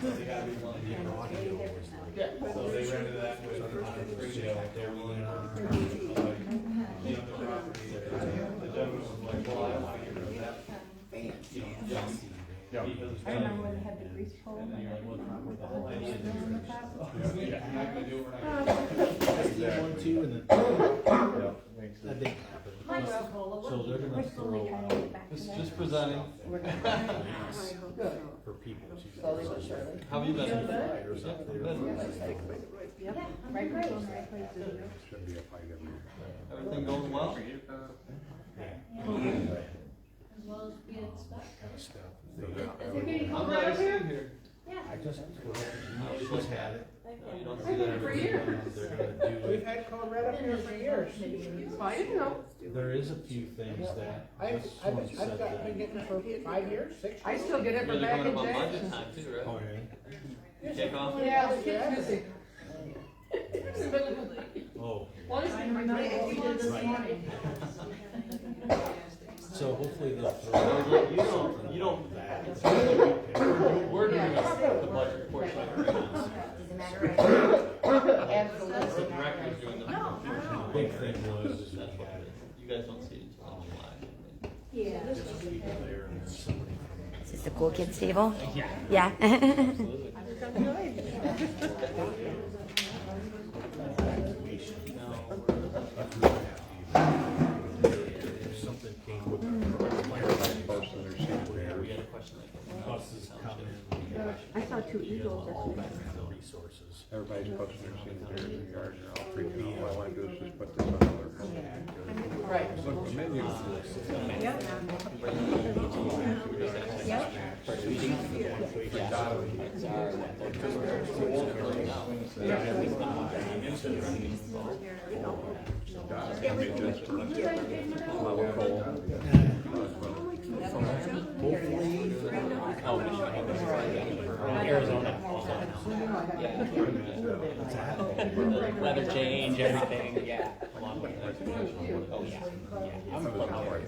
They gotta be one. Yeah. So they rented that with they're willing to, the property. The gentleman was like, well, I don't wanna get rid of that, junk. Yeah. Because it's I remember done. when they had the grease pole. And then you're like, what's the whole Yeah. idea? On the top. Yeah, I'm not gonna do it, we're not gonna do it. Exactly. Too, and then Yeah, makes that it. didn't happen. So they're We're gonna slowly throw trying out to get back to Just, that. just presenting. Good. for people to. Slowly but surely. How have you been? Doing good? Flyers up there. Yep, right place, right place. Shouldn't be a fight every year. Everything going well? As well as we expect. I'm glad to see you here. I just had it. You don't see that every year. They're gonna do We've it. had Colorado up here for years. I didn't know. There is a few things that I've, this I've, one I've said got, that. been getting it for 5 years, 6 years. I still get it Really from back going in about budget Jackson. time too, Oh, right? yeah. Kick off? Yeah, the kid's busy. Oh, I remember what we did this morning. so hopefully they'll So throw. you don't, we're doing the budget portion of it right now. The director's doing the. The big thing was is we That's what had it is. You guys don't see it until I'm live. Yeah. different people there and then somebody Is this the cool kids table? Yeah. Yeah. Absolutely. something came with Posting their seat We there. had a question that. buses coming I saw 2 eagles yesterday. and resources. Everybody's posting their seat there in the yard, and they're all freaking out. What I wanna do is just put this on another phone. Right. Look, the menu. Arizona. Weather change, everything, yeah. Oh, yeah. I'm from Howard.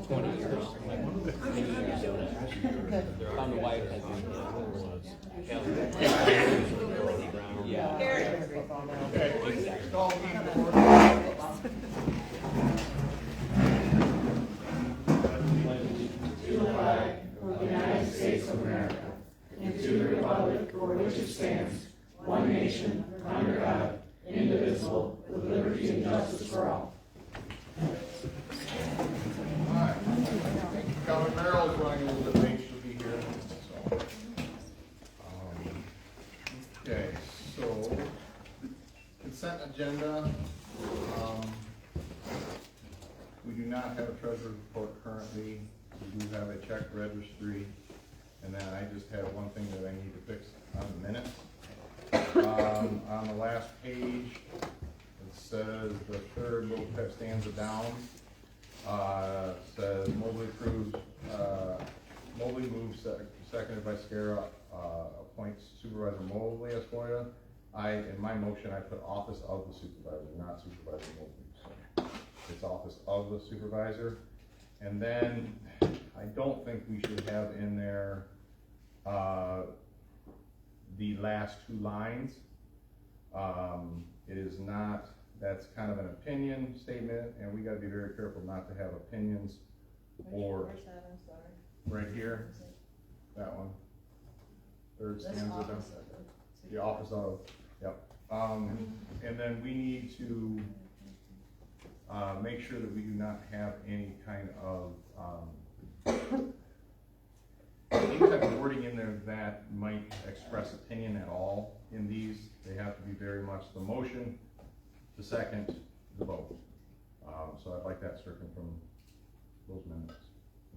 20 years. Many years doing it. Found a wife that's Alright. Colin Merrill's running a little bit late, she'll be here, so. Okay, so, consent agenda, we do not have a treasurer's report currently, we do have a check registry, and then I just have one thing that I need to fix on the minutes. On the last page, it says the third little stanza down, says Mobley approves, Mobley moves, seconded by Scarra, appoints Supervisor Mobley as FOIA. In my motion, I put office of the supervisor, not Supervisor Mobley, so it's office of the supervisor. And then, I don't think we should have in there, the last 2 lines. It is not, that's kind of an opinion statement, and we gotta be very careful not to have opinions or. Where's that, I'm sorry. Right here, that one. Third This stanza down. office of The office of, yep. And then we need to, make sure that we do not have any kind of, any type of wording in there that might express opinion at all in these. They have to be very much the motion, the second, the vote. So I'd like that stricken from those minutes,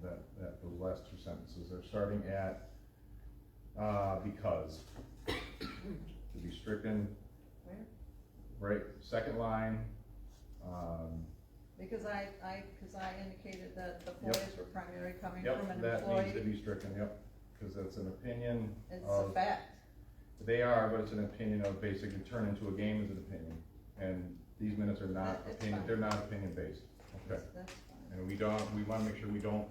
those last 2 sentences. They're starting at, because, to be stricken. Where? Right, second line, Because I indicated that the Yep. FOIAs were primarily coming from yep, an that needs to employee. be stricken, yep, because that's an opinion It's a of, fact. they are, but it's an opinion of basically turn into a game as an opinion. And these minutes are not It's opinion, fine. they're not opinion based, okay? That's fine. And we wanna make sure we don't,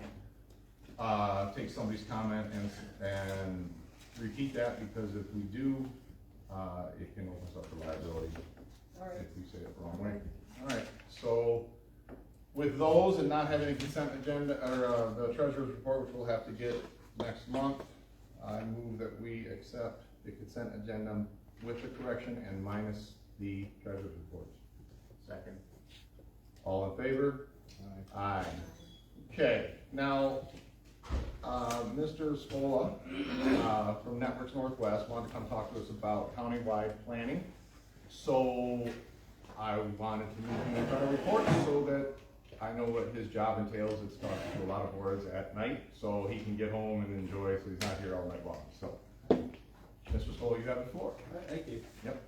take somebody's comment and repeat that, because if we do, it can open us up for liability All right. if we say it the wrong way. Alright, so with those and not having a consent agenda, or the treasurer's report, which we'll have to get next month, I move that we accept the consent agenda with the correction and minus the treasurer's report. Second. All in favor? Aye. Okay, now, Mr. Spola, from Networks Northwest wanted to come talk to us about countywide planning. So I wanted to move him into our report so that I know what his job entails. It's talking to a lot of boards at night, so he can get home and enjoy, so he's not here all night long. So, Mr. Spola, you have the floor. All right, thank you. Yep.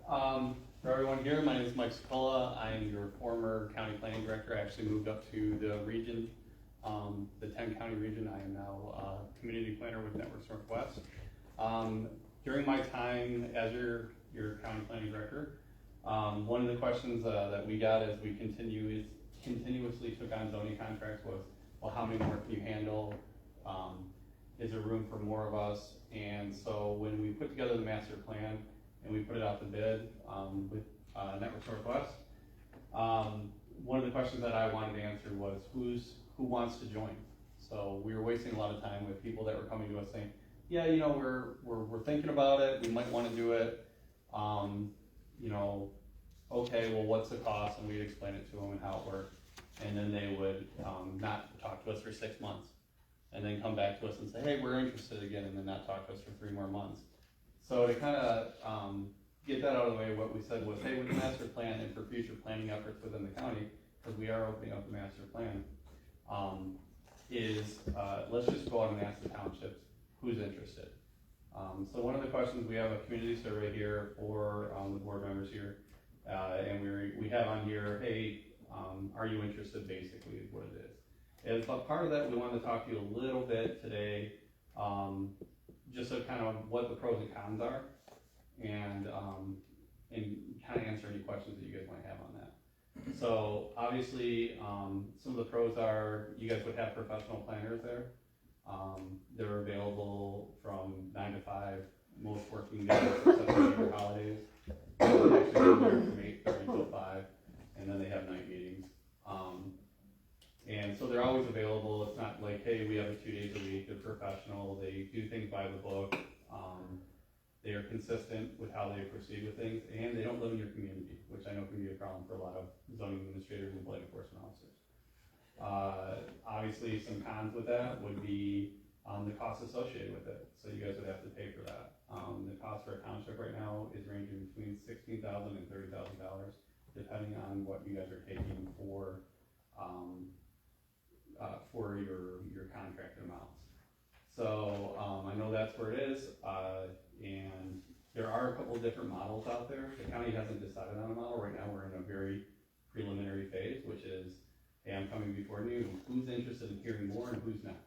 For everyone here, my name is Mike Secola. I am your former county planning director. I actually moved up to the region, the 10-county region. I am now community planner with Networks Northwest. During my time as your county planning director, one of the questions that we got as we continuously took on zoning contracts was, well, how many more can you handle? Is there room for more of us? And so when we put together the master plan and we put it out to bid with Networks Northwest, one of the questions that I wanted to answer was who wants to join? So we were wasting a lot of time with people that were coming to us saying, yeah, you know, we're thinking about it, we might want to do it, you know, okay, well, what's the cost? And we'd explain it to them and how it worked. And then they would not talk to us for 6 months, and then come back to us and say, hey, we're interested again, and then not talk to us for 3 more months. So to kind of get that out of the way, what we said was, hey, with the master plan and for future planning efforts within the county, because we are opening up the master plan, let's just go out and ask the townships who's interested. So one of the questions, we have a community survey here for the board members here, and we have on here, hey, are you interested, basically, is what it is. And but part of that, we wanted to talk to you a little bit today, just so kind of what the pros and cons are, and kind of answer any questions that you guys might have on that. So obviously, some of the pros are you guys would have professional planners there. They're available from 9 to 5, most working days, except for holidays. They're actually there from 8:30 till 5, and then they have night meetings. And so they're always available. It's not like, hey, we have it 2 days a week. They're professional. They do things by the book. They are consistent with how they proceed with things, and they don't live in your community, which I know can be a problem for a lot of zoning administrators and blight enforcement officers. Obviously, some cons with that would be the cost associated with it. So you guys would have to pay for that. The cost for a township right now is ranging between $16,000 and $30,000, depending on what you guys are taking for your contracted amounts. So I know that's where it is, and there are a couple of different models out there. The county hasn't decided on a model right now. We're in a very preliminary phase, which is, hey, I'm coming before you. Who's interested in hearing more and who's not?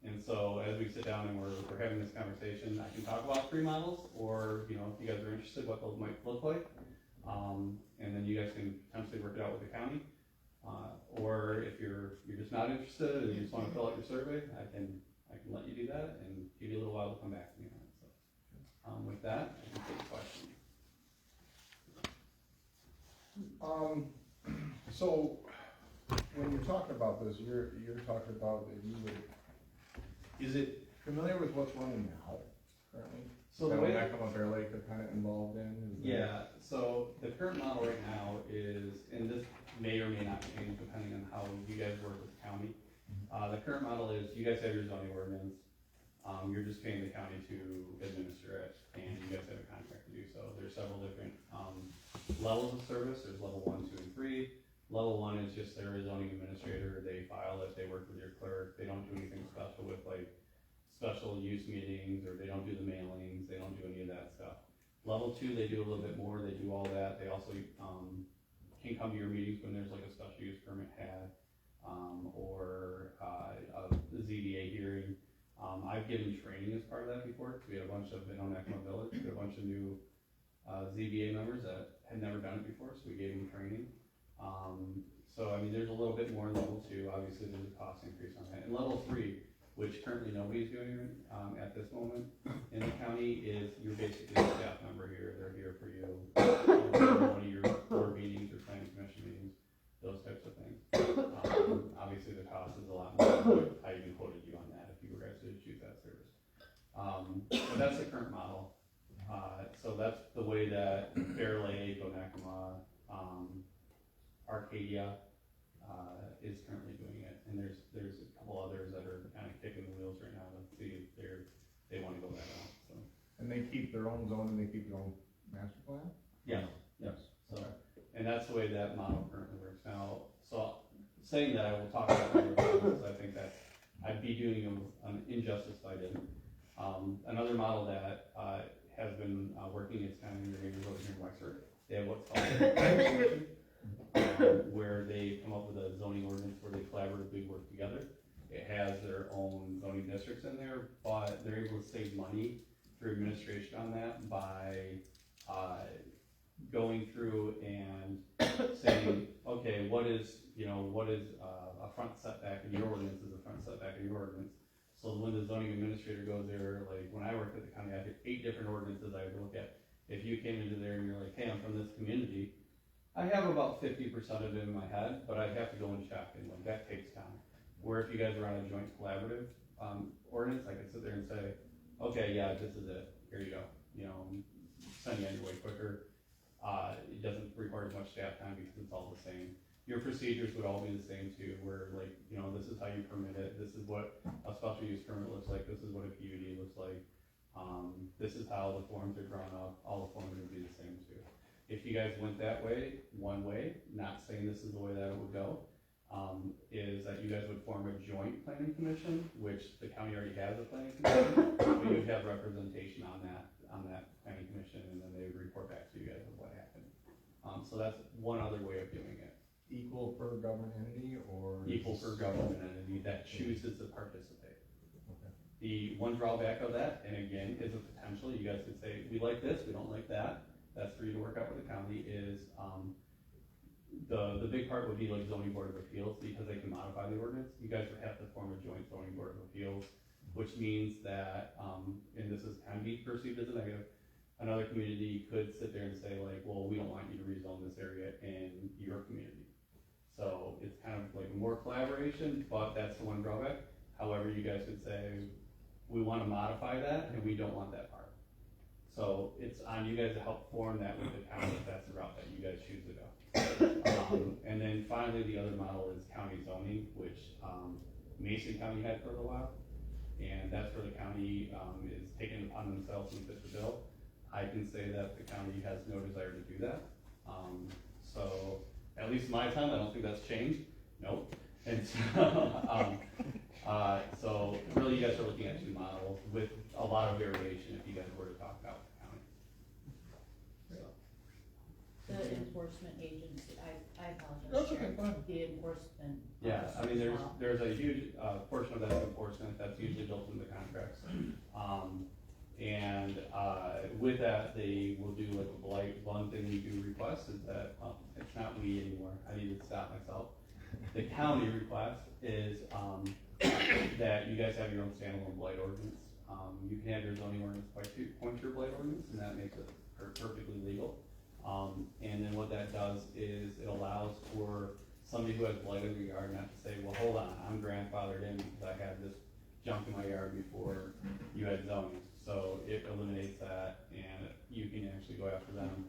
And so as we sit down and we're having this conversation, I can talk about 3 models, or you know, if you guys are interested, what those might look like, and then you guys can potentially work it out with the county. Or if you're just not interested and you just want to fill out your survey, I can let you do that and give you a little while to come back to me on it. So with that, I can take questions. So when you're talking about this, you're talking about that you would. Is it familiar with what's running now currently? So that the way Mecklenburg Bear Lake are kind of involved in. Yeah. So the current model right now is, and this may or may not change depending on how you guys work with the county. The current model is you guys have your zoning ordinance. You're just paying the county to administer it, and you guys have a contract to do so. There's several different levels of service. There's level 1, 2, and 3. Level 1 is just their zoning administrator. They file it. They work with your clerk. They don't do anything special with like special use meetings, or they don't do the mailings. They don't do any of that stuff. Level 2, they do a little bit more. They do all that. They also can come to your meetings when there's like a special use permit had, or a ZBA hearing. I've given training as part of that before. We had a bunch of, in Yakima Village, we had a bunch of new ZBA members that had never done it before, so we gave them training. So I mean, there's a little bit more in level 2. Obviously, there's a cost increase on that. And level 3 which currently nobody's doing, at this moment in the county, is you're basically a staff member here, they're here for you. One of your board meetings or planning commission meetings, those types of things. Obviously the cost is a lot more, but I even quoted you on that if you were guys to choose that service. But that's the current model. So that's the way that Bear Lake, Onakama, Arcadia, is currently doing it. And there's a couple others that are kind of kicking the wheels right now to see if they want to go that route, so. And they keep their own zone and they keep their own master plan? Yes, yes, so, and that's the way that model currently works now. So, saying that, I will talk about it because I think that I'd be doing them an injustice if I didn't. Another model that, has been, working, it's kind of in your neighborhood here in Wexford. They have what's called a planning commission, where they come up with a zoning ordinance where they collaboratively work together. It has their own zoning districts in there, but they're able to save money through administration on that by, going through and saying, okay, what is a front setback in your ordinance is a front setback in your ordinance. So when the zoning administrator goes there, like when I worked at the county, I had 8 different ordinances I would look at. If you came into there and you're like, hey, I'm from this community, I have about 50% of it in my head, but I have to go and check, and like that takes time. Where if you guys are on a joint collaborative ordinance, I could sit there and say, okay, yeah, this is it, here you go, send you on your way quicker. It doesn't require as much staff time because it's all the same. Your procedures would all be the same too, where like, this is how you permit it, this is what a special use permit looks like, this is what a PUD looks like. This is how the forms are drawn up, all the forms would be the same too. If you guys went that way, one way, not saying this is the way that it would go, is that you guys would form a joint planning commission, which the county already has a planning commission, but you'd have representation on that planning commission, and then they would report back to you guys of what happened. So that's one other way of doing it. Equal per government entity or? Equal per government entity that chooses to participate. Okay. The one drawback of that, and again, is a potential, you guys could say, we like this, we don't like that, that's for you to work out with the county, is, the big part would be like zoning board of appeals, because they can modify the ordinance. You guys would have to form a joint zoning board of appeals, which means that, and this is kind of be perceived as a negative, another community could sit there and say like, well, we don't want you to rezone this area in your community. So it's kind of like more collaboration, but that's the one drawback. However, you guys could say, we want to modify that and we don't want that part. So it's on you guys to help form that with the county if that's the route that you guys choose to go. And then finally, the other model is county zoning, which Mason County had for a while. And that's where the county is taking it upon themselves and fit the bill. I can say that the county has no desire to do that. So at least in my time, I don't think that's changed. Nope. And so, so really you guys are looking at 2 models with a lot of variation if you guys were to talk about the county. So. The enforcement agency, I apologize. That's okay, fine. The enforcement. Yeah, I mean, officers as well. there's a huge portion of that enforcement that's usually built into the contracts. And with that, they will do like a blight. One thing we do request is that, it's not we anymore, I need to stop myself. The county request is that you guys have your own standalone blight ordinance. You can have your zoning ordinance point to your blight ordinance, and that makes it perfectly legal. And then what that does is it allows for somebody who has blight in their yard not to say, well, hold on, I'm grandfathered in because I had this junk in my yard before you had zoning. So it eliminates that, and you can actually go after them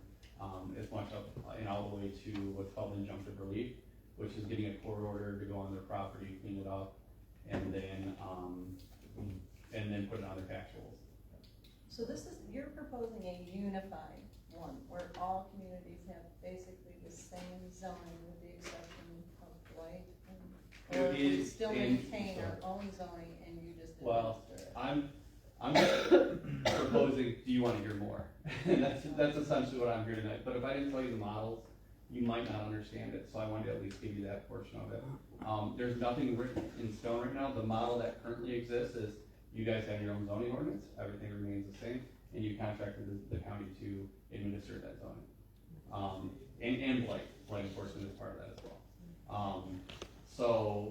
as much up and all the way to what's called injunctive relief, which is getting a court order to go on their property, clean it up, and then put it on their tax rolls. So you're proposing a unified one, where all communities have basically the same zoning with the exception of blight? Or It we is still in- maintain our own zoning and you just Well, administer it? I'm just proposing, do you want to hear more? And that's essentially what I'm here tonight. But if I didn't tell you the models, you might not understand it, so I wanted to at least give you that portion of it. There's nothing written in stone right now. The model that currently exists is you guys have your own zoning ordinance, everything remains the same, and you contracted the county to administer that zoning. And blight enforcement is part of that as well.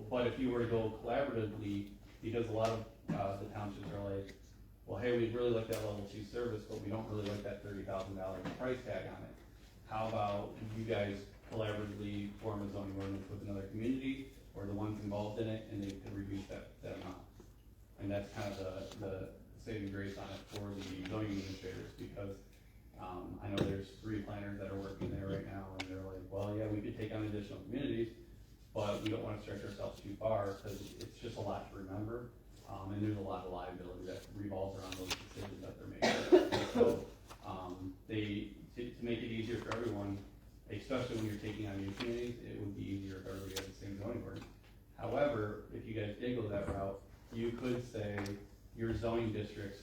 But if you were to go collaboratively because a lot of, the townships are like, well, hey, we really like that level 2 service, but we don't really like that $30,000 price tag on it. How about you guys collaboratively form a zoning ordinance with another community, or the ones involved in it, and they could reduce that amount? And that's kind of the saving grace on it for the zoning administrators, because I know there's 3 planners that are working there right now, and they're like, well, yeah, we could take on additional communities, but we don't wanna stretch ourselves too far, because it's just a lot to remember, and there's a lot of liability that revolves around those decisions that they're making. So, to make it easier for everyone, especially when you're taking on new communities, it would be easier if everybody had the same zoning ordinance. However, if you guys did go that route, you could say your zoning districts,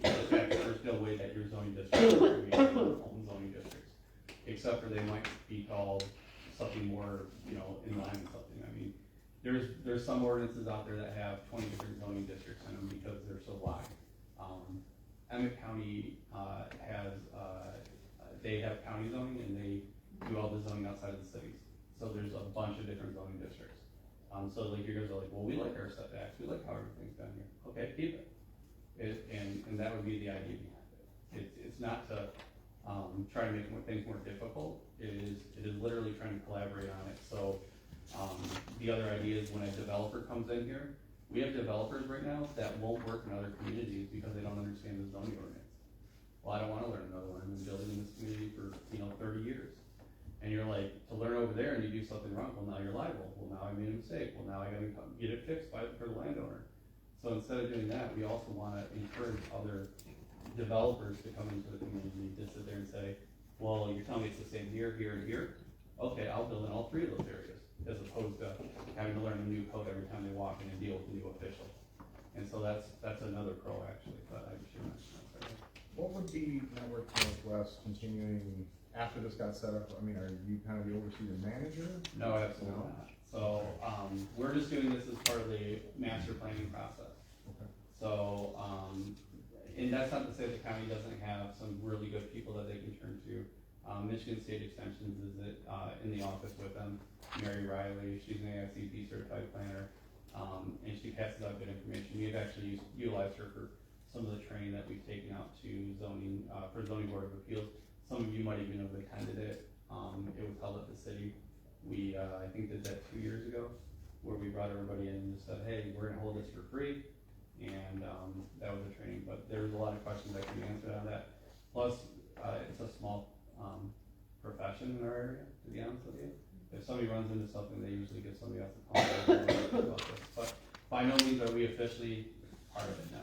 in fact, there's no way that your zoning districts are going to be your own zoning districts, except for they might be called something more, in line with something. I mean, there's some ordinances out there that have 20 different zoning districts in them because they're so wide. Emmett County they have county zoning, and they do all the zoning outside of the cities. So there's a bunch of different zoning districts. So like you guys are like, well, we like our setbacks, we like how everything's done here. Okay, keep it. And that would be the idea behind it. It's not to try to make things more difficult. It is literally trying to collaborate on it. So the other idea is when a developer comes in here, we have developers right now that won't work in other communities because they don't understand the zoning ordinance. Well, I don't want to learn another one. I've been building in this community for 30 years. And you're like, to learn over there and you do something wrong, well, now you're liable. Well, now I made a mistake. Well, now I gotta get it fixed for the landowner. So instead of doing that, we also wanna encourage other developers to come into the community to sit there and say, well, you're telling me it's the same here, here, and here? Okay, I'll build in all 3 of those areas, as opposed to having to learn a new code every time they walk in and deal with a new official. And so that's another pro actually, but I should mention that. What would be Network Northwest continuing after this got set up? I mean, are you kind of the overseer manager? No, absolutely not. So, we're just doing this as part of the master planning process. Okay. So, and that's not to say the county doesn't have some really good people that they can turn to. Michigan State Extensions is in the office with them. Mary Riley, she's an AICP certified planner, and she passes out good information. We've actually utilized her for some of the training that we've taken out to zoning, for zoning board of appeals. Some of you might even have attended it. It was held at the city. We, I think did that 2 years ago, where we brought everybody in and just said, hey, we're gonna hold this for free. And, that was a training, but there was a lot of questions that can be answered on that. Plus, it's a small, profession in our area, to be honest with you. If somebody runs into something, they usually give somebody else a call about this. But by no means are we officially part of it now.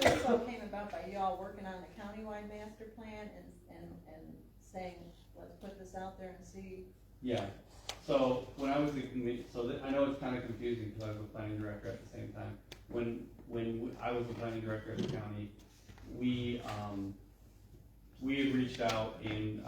This all came about by y'all working on the countywide master plan and saying, let's put this out there and see. Yeah, so when I was the I know it's kind of confusing because I was the planning director at the same time. When I was the planning director at the county, we had reached out and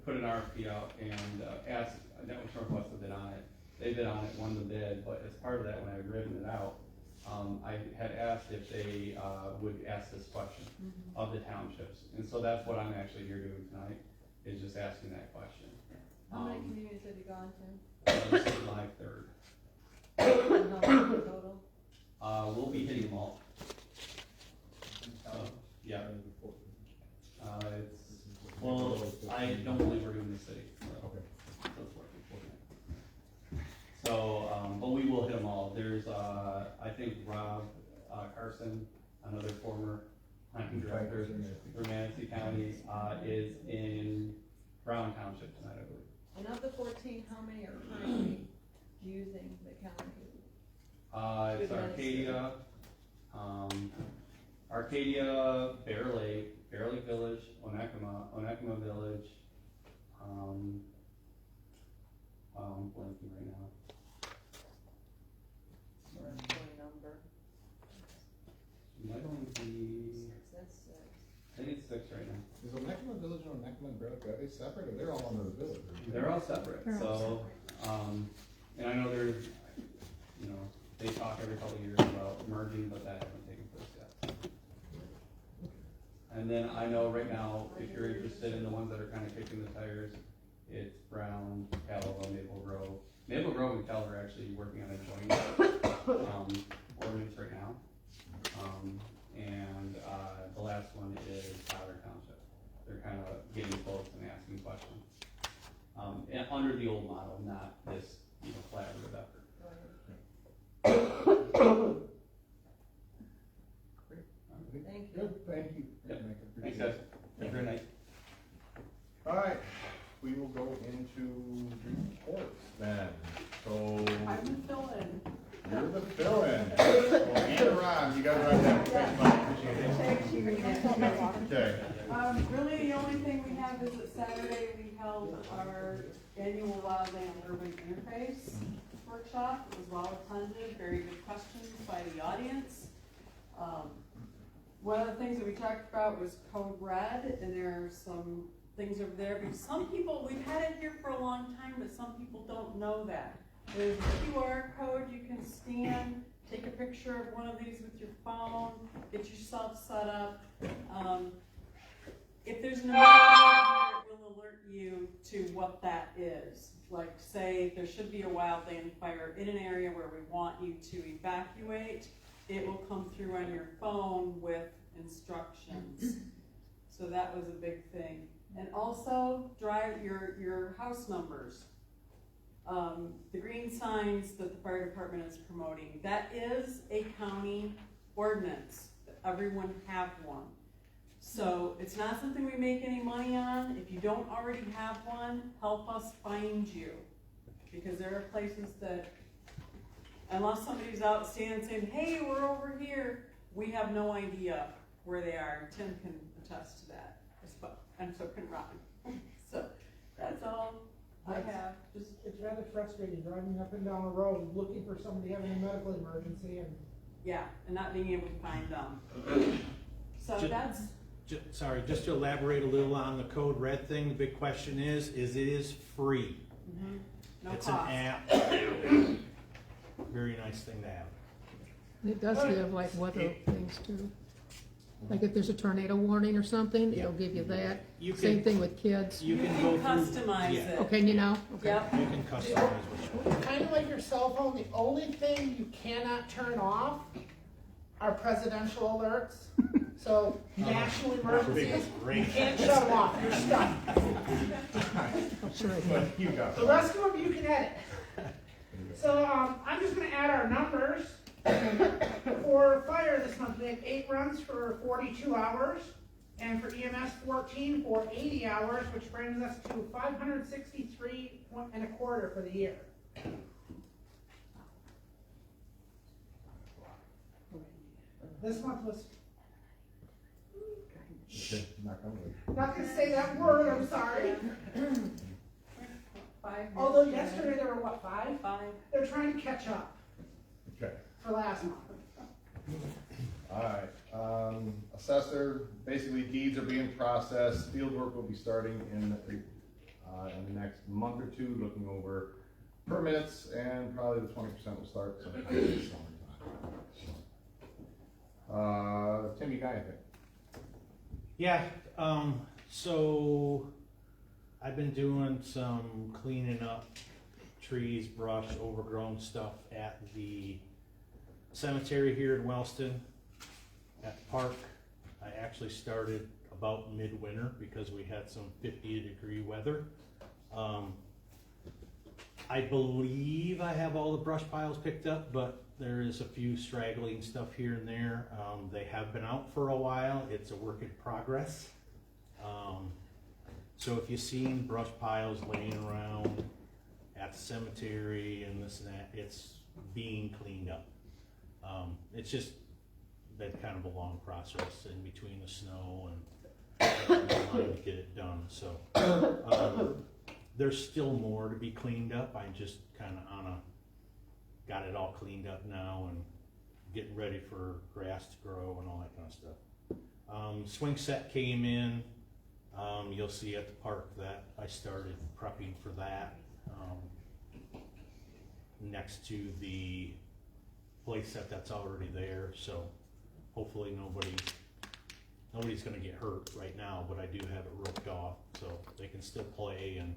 put an RFP out and asked Network Northwest to bid on it. They bid on it, won the bid, but as part of that, when I had written it out, I had asked if they would ask this question of the townships. And so that's what I'm actually here doing tonight, is just asking that question. How many communities have you gone to? This is my 3rd. How many total? We'll be hitting them all. Yeah. Well, I don't believe we're doing the city. So. Okay. So, but we will hit them all. There's, I think Rob Carson, another former planning director for Manatee County, is in Brown Township tonight, I believe. And of the 14, how many are currently using the county? It's Arcadia, Bear Lake Village, Onekama Village, I'm blanking right now. Or a number? Might only be, That's 6. I think it's 6 right now. Is Onekama Village and Onekama and Berwick, are they separate or they're all under the village? They're all separate, so, and I know there's, they talk every couple of years about merging, but that hasn't taken place yet. And then I know right now, if you're interested in the ones that are kind of kicking the tires, It's Brown, Callaway, Maple Grove. Maple Grove and Cal are actually working on a joint, ordinance right now. And the last one is Tyler Township. They're kind of getting close and asking questions. And under the old model, not this, collaborative effort. Thank you. Good, thank you. Yep. Appreciate Thanks, it. guys. Have a great night. All right, we will go into reports then. So, I'm the fill-in. you're the fill-in. So, Anna, Ron, you guys are on that. Thanks, Mike. Appreciate it. Okay. Really, the only thing we have is that Saturday we held our annual Wildland Urban Interface workshop. It was well attended, very good questions by the audience. One of the things that we talked about was Code Red, and there are some things over there, because some people, we've had it here for a long time, but some people don't know that. There's a QR code you can scan, take a picture of one of these with your phone, get yourself set up. If there's an emergency, it will alert you to what that is. Like, say there should be a wildland fire in an area where we want you to evacuate, it will come through on your phone with instructions. So that was a big thing. And also, drive your house numbers. The green signs that the fire department is promoting, that is a county ordinance. Everyone have one. So it's not something we make any money on. If you don't already have one, help us find you. Because there are places that, unless somebody's out standing saying, hey, we're over here, we have no idea where they are. Tim can attest to that as well, and so can Ron. So that's all I have. Just It's rather frustrating driving up and down the road, looking for somebody having a medical emergency and. yeah, and not being able to find them. So that's. Sorry, just to elaborate a little on the Code Red thing, the big question is it is free. No It's cost. an app. Very nice thing to have. It does give like weather things too. Like if there's a tornado warning or something, it'll give you that. You Same can- thing with kids. You can You go can through. customize yeah, it. Okay, you know? Okay. Yep. You can customize what you want. Kind of like your cell phone, the only thing you cannot turn off are presidential alerts. So national emergencies, you can't shut them off, you're stuck. Sure I can. But you got The it. rest of them you can edit. So I'm just gonna add our numbers. For fire this month, we have 8 runs for 42 hours. And for EMS 14 for 80 hours, which brings us to 563 and a quarter for the year. This month was, Okay, not gonna wait. not gonna say that word, I'm sorry. 5 Although yesterday there were what, 5? 5. They're trying to catch up Okay. for last month. All right, assessor, basically deeds are being processed, field work will be starting in the next month or two, looking over permits, and probably the 20% will start sometime in the summertime. Tim, you got anything? Yeah, so I've been doing some cleaning up trees, brush, overgrown stuff at the cemetery here in Wellston, at the park. I actually started about midwinter because we had some 50-degree weather. I believe I have all the brush piles picked up, but there is a few straggling stuff here and there. They have been out for a while. It's a work in progress. So if you've seen brush piles laying around at the cemetery and this and that, it's being cleaned up. It's just been kind of a long process in between the snow and trying to get it done. So there's still more to be cleaned up. I just kind of got it all cleaned up now and getting ready for grass to grow and all that kind of stuff. Swing set came in. You'll see at the park that I started prepping for that next to the play set that's already there. So hopefully nobody's going to get hurt right now, but I do have it roped off so they can still play and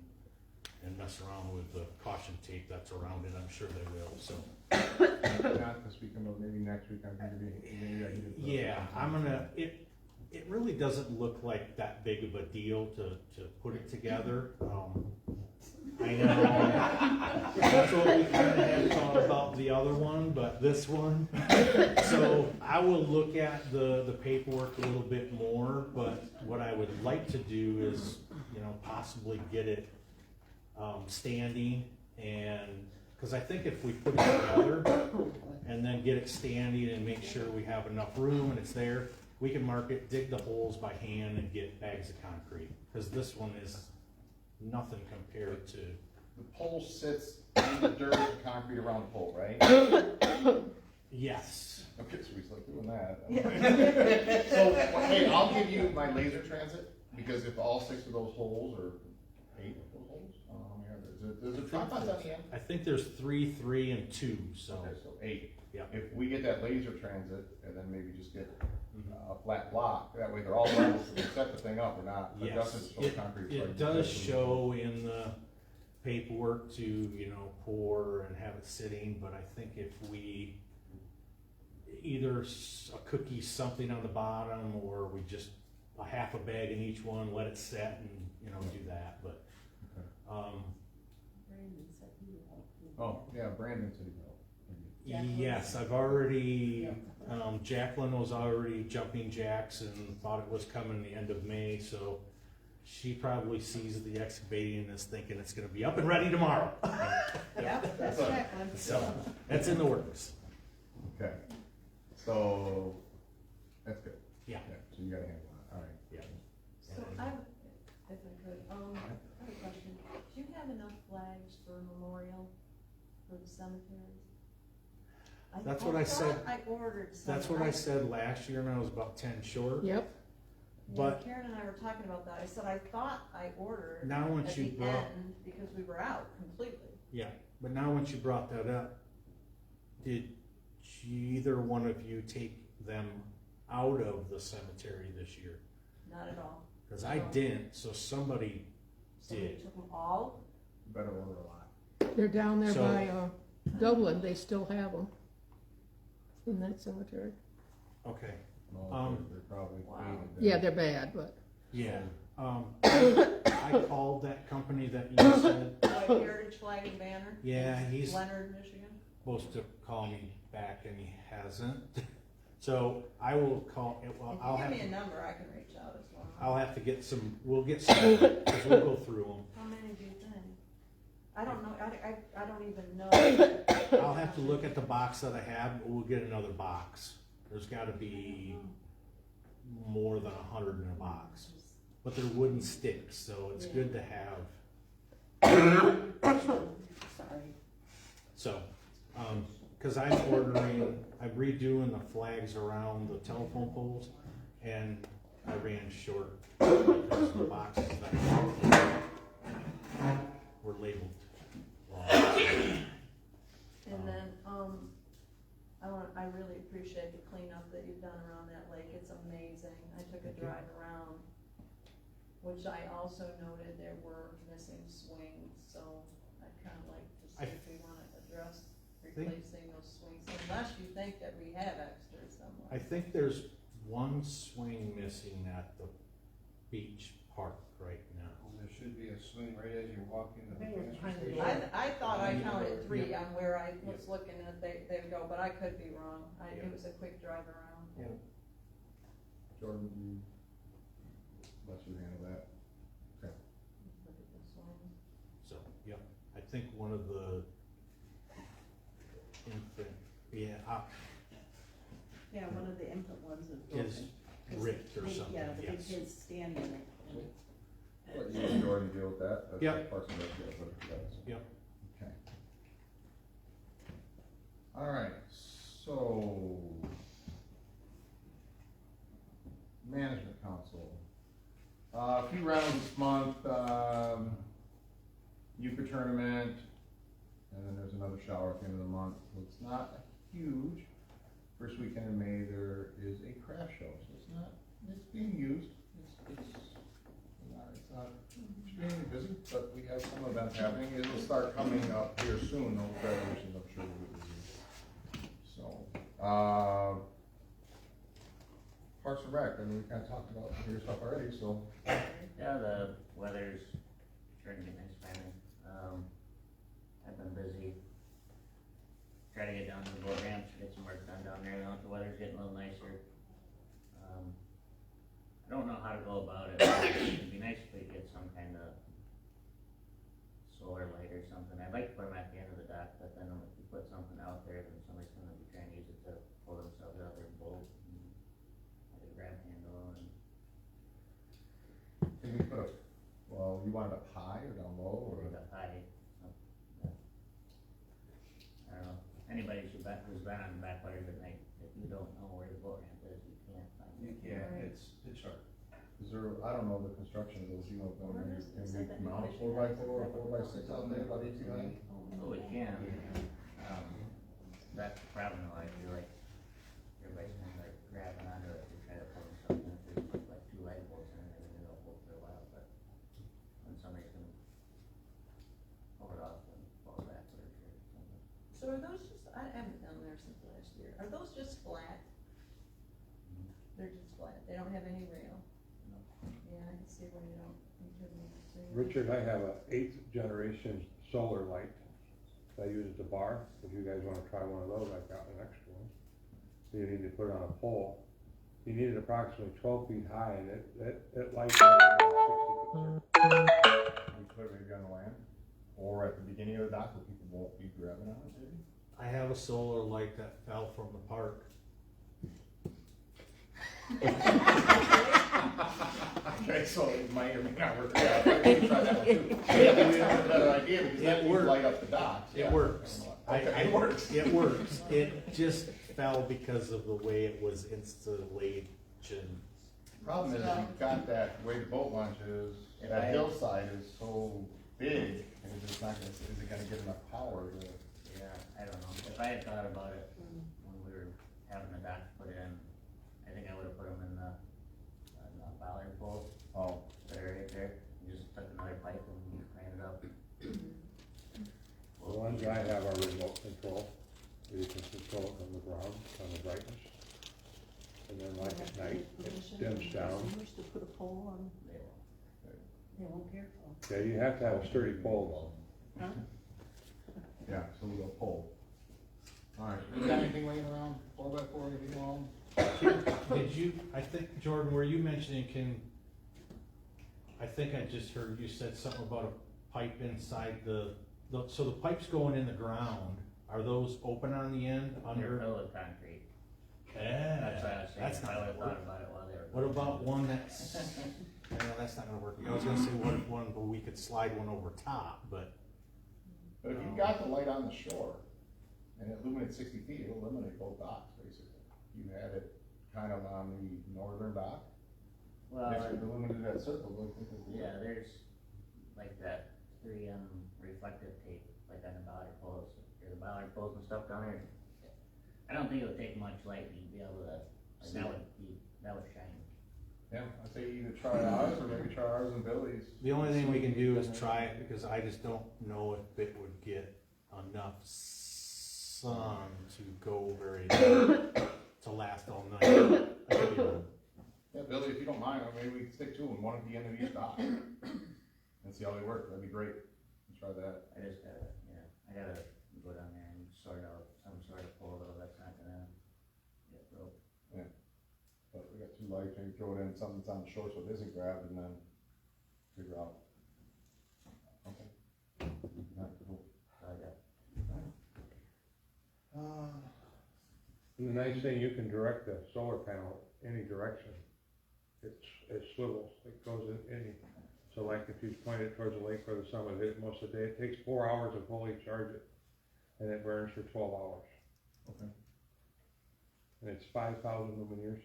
and mess around with the caution tape that's around it, I'm sure they will, so. Not this weekend, but maybe next week, I'm gonna be, maybe I can do. Yeah, I'm gonna, it really doesn't look like that big of a deal to put it together. I know, that's what we kinda had thought about the other one, but this one. So I will look at the paperwork a little bit more, but what I would like to do is, you know, possibly get it standing, and, cause I think if we put it together and then get it standing and make sure we have enough room and it's there, we can mark it, dig the holes by hand and get bags of concrete, cause this one is nothing compared to. The pole sits in the dirt and concrete around the pole, right? Yes. Okay, so we start doing that. So, hey, I'll give you my laser transit, because if all 6 of those holes, or 8 of those holes, I don't know how many are there, there's a tripods on the end? I think there's 3, 3, and 2, so. Okay, so 8. Yeah. If we get that laser transit, and then maybe just get a flat block, that way they're all level, so we set the thing up, we're not adjusting Yes, the stone concrete. it does show in the paperwork to, you know, pour and have it sitting, but I think if we either a cookie something on the bottom, or we just a half a bag in each one, let it set and, you know, do that, but, Oh, yeah, Brandon said he will. yes, I've already, Jacqueline was already jumping jacks and thought it was coming the end of May, so she probably sees the excavating and is thinking it's gonna be up and ready tomorrow. Yep, that's Jacqueline. So, that's in the works. Okay, so, that's good. Yeah. So you got a handle on it, all right. Yeah. So I, if I could, I have a question. Do you have enough flags for a memorial for the cemeteries? That's what I said. I ordered some. That's what I said last year, and I was about 10 short. Yep. But Karen and I were talking about that. I said, I thought I ordered now at once you the brought, end because we were out completely. yeah, but now once you brought that up, did either one of you take them out of the cemetery this year? Not at all. Because I didn't, so somebody Somebody did. took them all. Better order a lot. They're down there So- by, Dublin, they still have them in that cemetery. Okay, No, they're probably Wow. faded. Yeah, they're bad, but yeah. I called that company that you said, White Heritage Flag and Banner. yeah, he's Leonard, Michigan. supposed to call me back and he hasn't. So I will call, well, If I'll you have, give me a number, I can reach out as well. I'll have to get some, we'll get some, because we'll go through them. How many do you think? I don't know, I don't even know. I'll have to look at the box that I have, but we'll get another box. There's gotta be more than 100 in a box. But they're wooden sticks, so it's good to have. Sorry. So, cause I'm redoing the flags around the telephone poles, and I ran short because the boxes that were labeled wrong. And then, I really appreciate the cleanup that you've done around that lake, it's amazing, I took a drive around, which I also noted there were missing swings, so I'd kinda like to see if we wanna address replacing those swings, unless you think that we have extras somewhere. I think there's one swing missing at the beach park right now. There should be a swing right as you're walking the transfer Maybe station. I thought I counted 3 Yeah. on where I was looking at, they go, but I could be wrong, Yeah. it was a quick drive around. Jordan, you let you handle that. Look at the swings. So, yep, I think one of the infant, Yeah, one of the infant ones is is broken. 'Cause ripped or they- something, Yeah, the big yes. kids stand in it. Let you and Jordan deal with that. That's Yep. Parks and Rec, yeah, but that's- Yep. Okay. All right, so. Management Council. A few rounds this month, Euchre tournament, and then there's another shower at the end of the month. So it's not huge. First weekend in May, there is a craft show, so it's being used. It's not extremely busy, but we have some events events happening. It'll start coming up here soon, those graduations, I'm sure will be. So, Parks and Rec, I mean, we kinda talked about your stuff already, so. Yeah, the weather's starting to get nice finally. I've been busy trying to get down to the boat ramps, get some work done down there, now that the weather's getting a little nicer. I don't know how to go about it, but it'd be nice if we could get some kind of solar light or something. I'd like to put them at the end of the dock, but then if you put something out there, then somebody's gonna be trying to use it to pull themselves out of their boat. Like a grab handle and. Can we put a, well, you want it up high or down low, or? Like a high, yeah. I don't know, anybody who's been on the backwaters at night, if you don't know where the boat ramp is, you can't find it. Yeah, it's sharp. Is there, I don't know the construction of those, you know, can we mount a 4x4 or 4x6 on there, about 18 high? Oh, we can, that's the problem though, I feel like everybody's kind of like grabbing onto it to try to pull something, if there's like two light bolts in it, maybe they'll hold for a while, but when somebody's gonna pull it off and fall backwards or something. So are those just, I haven't done there since last year, are those just flat? They're just flat, they don't have any rail? No. Yeah, I can see where you don't, you couldn't see. Richard, I have a 8th generation solar light that I use at the bar. If you guys wanna try one of those, I've got an extra one. So you need to put it on a pole. You need it approximately 12 feet high, and it lights up about 60 foot. We put it maybe on the land, or at the beginning of the dock where people won't be grabbing on it, maybe? I have a solar light that fell from the park. Okay, so it might or may not work. Yeah, I think we try that one too. Yeah, that's a better idea, because that would light up the docks. It Yeah. works. Okay, it works. It works. It just fell because of the way it was installation. Problem is, you've got that way the boat launch is, If that I- hillside is so big, and it's just not gonna, is it gonna get enough power to? Yeah, I don't know, if I had thought about it when we were having the dock put in, I think I would've put them in the bollard poles Oh, that are right there, you just took another pipe and ran it up. The ones I have are remote control, where you can control it from the ground, on the brightness. And then like at night, it dims down. Wish to put a pole on, They won't. they won't care for. Yeah, you have to have a sturdy pole Huh? yeah, so we'll pull. Alright, you got anything laying around, 4x4, anything long? Did you, I think, Jordan, were you mentioning I think I just heard you said something about a pipe inside so the pipes going in the ground, are those open on the end, They're Under under? filled with concrete. Yeah, That's what I was saying, that's if not I gonna would've work. thought about it while they were. What about one that's, no, that's not gonna work. I was gonna say, what if one, where we could slide one over top, but. But if you've got the light on the shore, and it illuminates 60 feet, it'll eliminate both docks, basically. You had it kind of on the northern dock, Well, if it illuminated that circle, I think it'd be. yeah, there's like that 3M reflective tape, like on the bollard poles, or the bollard poles and stuff down there. I don't think it would take much light, you'd be able to, like, that would shine. Yeah, I'd say either try ours, or maybe try ours and Billy's. The only thing we can do is try it, because I just don't know if it would get enough sun to go very, to last all night. I could be wrong. Yeah, Billy, if you don't mind, maybe we can stick two and one at the end of each dock. And see how they work, that'd be great. Try that. I just gotta, I gotta go down there and sort out some sort of pole though, that's not gonna get broke. But we got two lights, maybe throw it in something that's on the shore so it isn't grabbed, and then figure out. Okay. Alright, cool. So I got, And the nice thing, you can direct the solar panel any direction. It swivels, it goes in any, so like if you point it towards the lake or the sun, it hit most of the day, it takes 4 hours to fully charge it. And it burns for 12 hours. Okay. And it's 5,000 lumen years.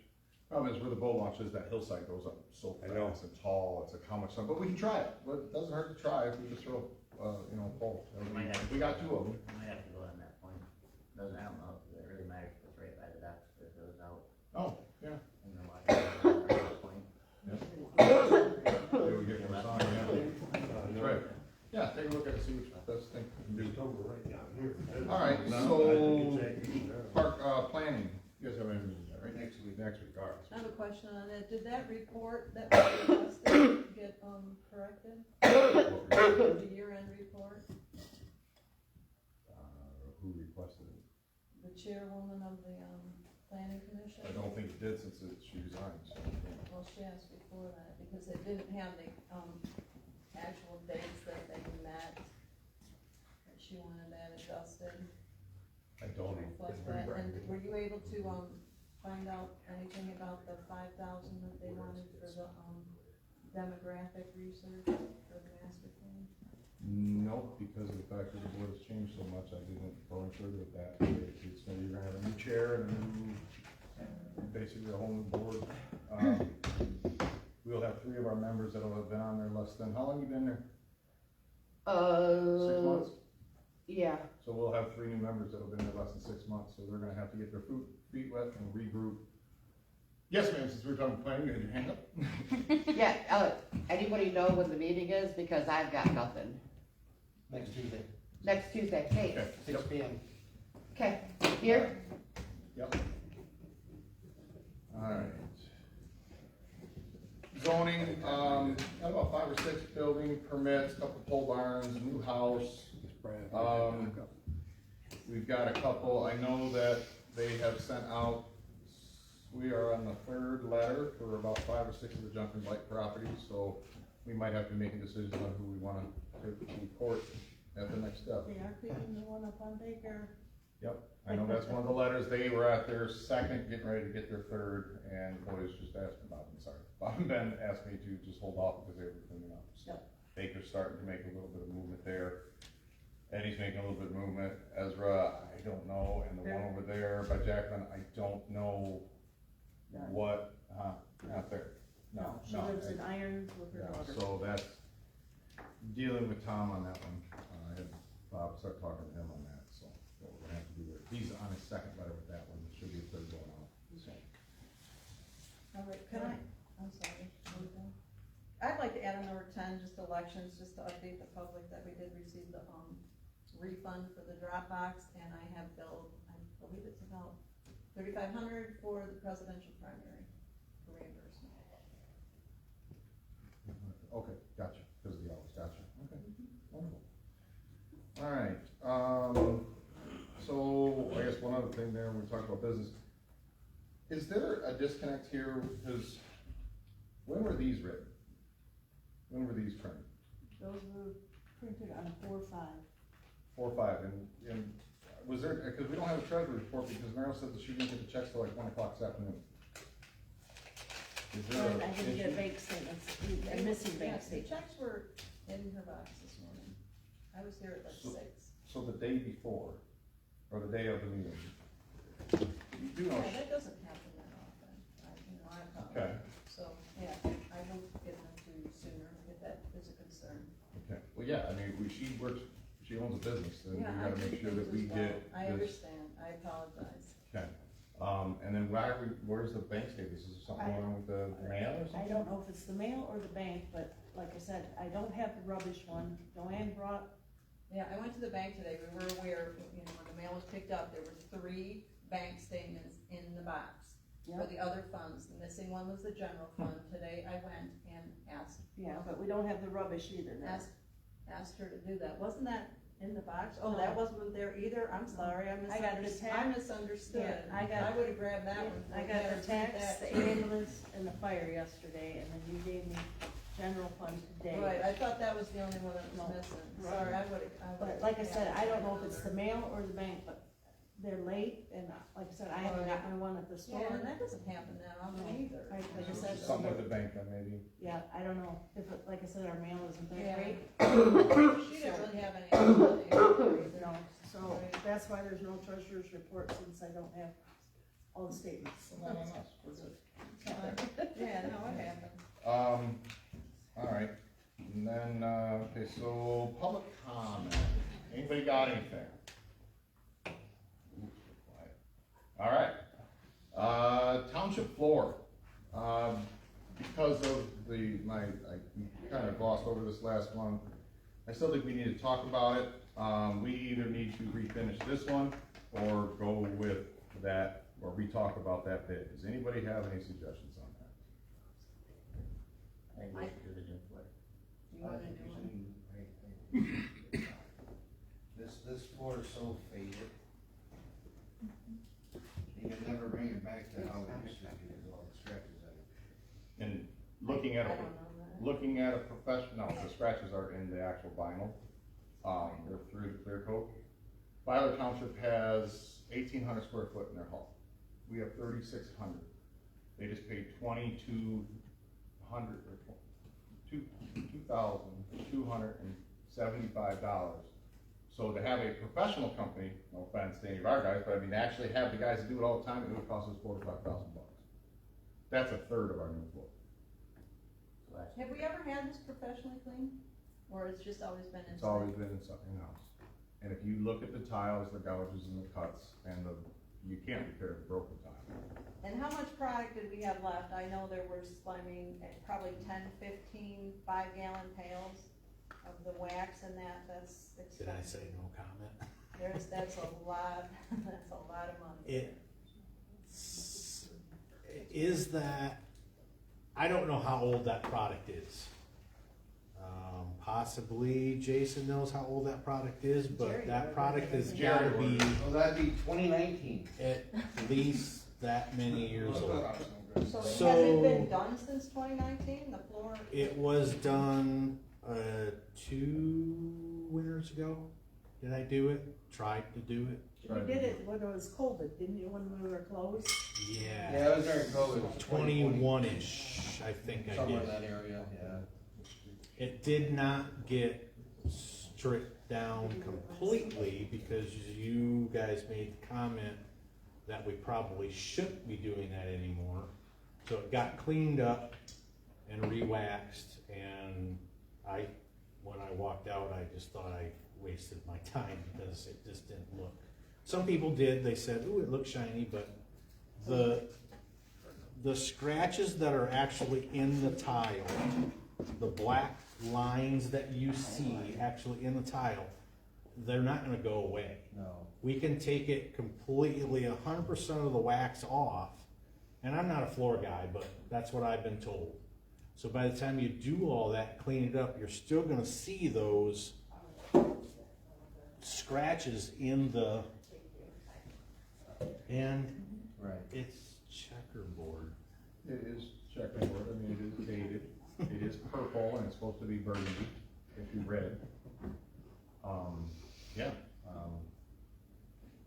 Problem is, where the boat launch is, that hillside goes up so I know. fast and tall, it's like how much sun, but we can try it. But it doesn't hurt to try if we just throw, a pole. We got two of them. I might have to go on that point, I don't know if it really matters if it's right by the docks, if it goes out Oh, yeah. in the water, at that point. Maybe we get more sun, yeah. That's right. Yeah, take a look at number right down here. All right, so, park, planning, you guys have any meeting yet, right? Next week, all right. I have a question on it. Did that report that was requested get, corrected? The year-end report? Who requested it? The chairwoman of the, planning commission? I don't think it did since she resigned, so. Well, she asked before that, because they didn't have the, actual dates that they met. And she wanted that adjusted I to don't reflect that. And were you able to, find out anything about the 5,000 that they wanted for the, demographic research for the master plan? Nope, because of the fact that the board has changed so much, I didn't go any further with that. It's gonna, you're gonna have a new chair and a new, basically a whole new board. We'll have 3 of our members that'll have been on there less than, how long you been there? 6 months? Yeah. So we'll have 3 new members that'll been there less than 6 months, so they're gonna have to get their feet wet and regroup. Yes, ma'am, since we're talking planning, you had your hand up? Yeah, anybody know when the meeting is? Because I've got nothing. Next Tuesday, Next Tuesday, hey, Okay. 6 p.m. okay, here? Yep. Alright. Zoning, got about 5 or 6 building permits, couple pole barns, new house. We've got a couple, I know that they have sent out, we are on the 3rd letter for about 5 or 6 of the Jumping Light properties, so we might have to make a decision on who we wanna take to court at the next step. They are picking the one up on Baker. Yep, I know that's one of the letters, they were at their 2nd, getting ready to get their 3rd, and Boyd just asked Bob, I'm sorry, Bob and Ben asked me to just hold off because they were cleaning up. So Baker's starting to make a little bit of movement there, Eddie's making a little bit of movement, Ezra, I don't know, and the one over there by Jacqueline, I don't know what, not there, no. She lives in Irons with her Yeah, daughter. so that's, dealing with Tom on that one, I had Bob start talking to him on that, so what we're gonna have to do there. He's on his 2nd letter with that one, should be a 3rd going out, so. All right, I'm sorry, are we done? I'd like to add a number 10, just elections, just to update the public that we did receive the, refund for the Dropbox, and I have billed, I believe it's about $3,500 for the presidential primary for reimbursement. Okay, gotcha, because of the hours, gotcha, okay, wonderful. Alright, so I guess one other thing there, when we talk about business, is there a disconnect here, because when were these written? When were these printed? Those were printed on 4/5. 4/5, and was there, because we don't have a treasury report, because Meryl said that she didn't get the checks till like 1 o'clock this afternoon. Is there I didn't an get issue? bank statements, a missing bank Yes, the statement. checks were in her box this morning. I was here at like 6. So the day before, or the day of the meeting? You do know, Yeah, that doesn't happen that often, I okay, apologize. So, yeah, I will get them to you sooner, if that is a concern. okay, well, yeah, I mean, she works, she owns a business, and we Yeah, I gotta do make sure things that we as well. get I this. understand, I apologize. Okay, and then where's the bank statement, is there something wrong with the mail or I something? don't know if it's the mail or the bank, but like I said, I don't have the rubbish one. Joanne brought, Yeah, I went to the bank today, we were aware, when the mail was picked up, there were 3 bank statements in the box for the other funds. The missing one was the general fund. Today I went and asked. yeah, but we don't have the rubbish either now. Asked her to do that. Wasn't that in the box? Oh, that wasn't there either? I'm sorry, I I got the misunderstood. Yeah, I got- I would've grabbed that one. I got the tax, the ambulance, and the fire yesterday, and then you gave me general fund today. Right, I thought that was the only one that was missing. Right. Sorry, I would've. But like I said, I don't know if it's the mail or the bank, but they're late, and like I said, I haven't got my one at the store. Yeah, and that doesn't happen that often either. Like I said, Something with the bank then, maybe? yeah, I don't know, if, like I said, our mail isn't that Yeah. great. She didn't really have any idea either. No, so that's why there's no treasurer's report, since I don't have all the statements. Well, not on us, we're good. Yeah, no, it happened. Alright, and then, okay, so public comment, anybody got anything? Ooh, so quiet. Alright, township floor, because of I kind of glossed over this last month, I still think we need to talk about it. We either need to refinish this one or go with that, or re-talk about that bid. Does anybody have any suggestions on that? You wanna do one? This floor is so faded. You can never bring it back to how it used to be with all the scratches on it. And looking at I a, don't know that. looking at a professional, the scratches are in the actual vinyl. They're through the clear coat. Byler Township has 1,800 square foot in their hall. We have 3,600. They just paid $2,275. So to have a professional company, no offense to any of our guys, but I mean, to actually have the guys that do it all the time, it would cost us $4,000 to $5,000. That's a third of our new floor. Have we ever had this professionally cleaned? Or it's just always been inside? It's always been in-house. And if you look at the tiles, the gouges and the cuts, and you can't repair the broken tile. And how much product did we have left? I know there was, probably 10, 15 5-gallon pails of the wax and that's expensive. Did I say no comment? That's a lot, that's a lot of money. Is that, I don't know how old that product is. Possibly Jason knows how old that product is, but Jerry that would. product has gotta be Well, that'd be 2019. at least that many years old. So has So- it been done since 2019, the floor? It was done 2 winters ago. Did I do it? Tried to do it. We did it when it was COVID, didn't you, when we were closed? Yeah. Yeah, it was during COVID. 21-ish, I think I Somewhere in did. that area, yeah. It did not get stripped down completely because you guys made the comment that we probably shouldn't be doing that anymore. So it got cleaned up and re-waxed, and when I walked out, I just thought I wasted my time because it just didn't look. Some people did, they said, ooh, it looks shiny, but the scratches that are actually in the tile, the black lines that you see actually in the tile, they're not gonna go away. No. We can take it completely, 100% of the wax off, and I'm not a floor guy, but that's what I've been told. So by the time you do all that, clean it up, you're still gonna see those scratches in the, and Right. it's checkerboard. It is checkerboard, I mean, it is faded, it is purple, and it's supposed to be burgundy, if you read.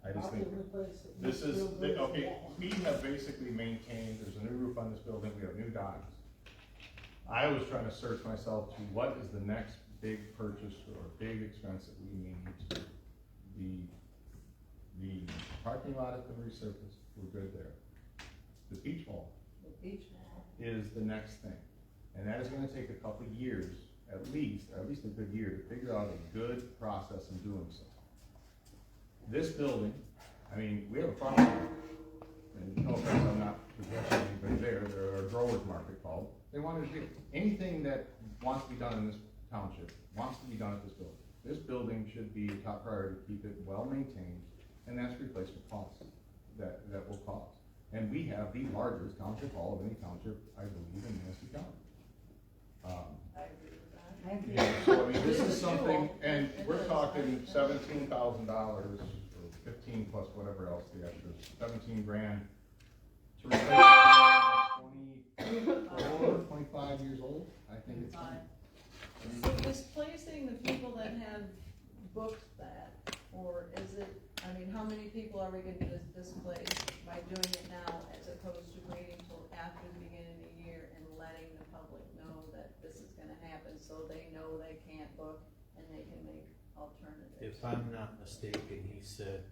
I just think, this is, okay, we have basically maintained, there's a new roof on this building, we have new diners. I was trying to search myself to what is the next big purchase or big expense that we need. The parking lot has been resurfaced, we're good there. The beach hall is the next thing. And that is gonna take a couple of years, at least a good year, to figure out a good process in doing so. This building, I mean, we have a farm, and no offense, I'm not suggesting anybody there are a growers market called. They wanted to do anything that wants to be done in this township, wants to be done at this building. This building should be a top priority to keep it well maintained, and that's replacement costs that will cost. And we have the largest township hall of any township, I believe, in Manistee County. I agree with that. So I mean, this is something, and we're talking $17,000 or 15 plus whatever else the extras, 17 grand to replace 25 years old. I think it's time. So displacing the people that have booked that, or is it, I mean, how many people are we gonna displace by doing it now as opposed to waiting till after the beginning of the year and letting the public know that this is gonna happen so they know they can't book and they can make alternatives? If I'm not mistaken, he said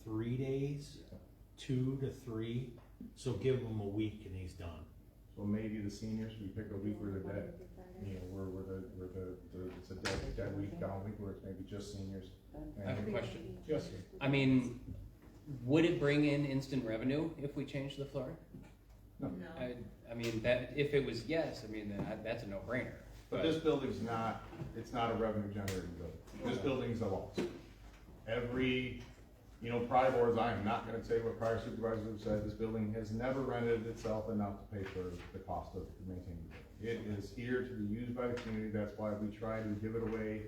3 days, 2 to 3, so give him a week and he's done. So maybe the seniors, we pick a week where they're dead. You know, where it's a dead week, down week where it's maybe just seniors. I have a question. Yes, sir. I mean, would it bring in instant revenue if we changed the floor? No. No. I mean, that, if it was yes, I mean, then that's a no-brainer. But this building's not, it's not a revenue generating building. This building's a loss. Every, prior boards, I am not gonna say what prior supervisors have said, this building has never rented itself enough to pay for the cost of maintaining it. It is here to be used by the community, that's why we try to give it away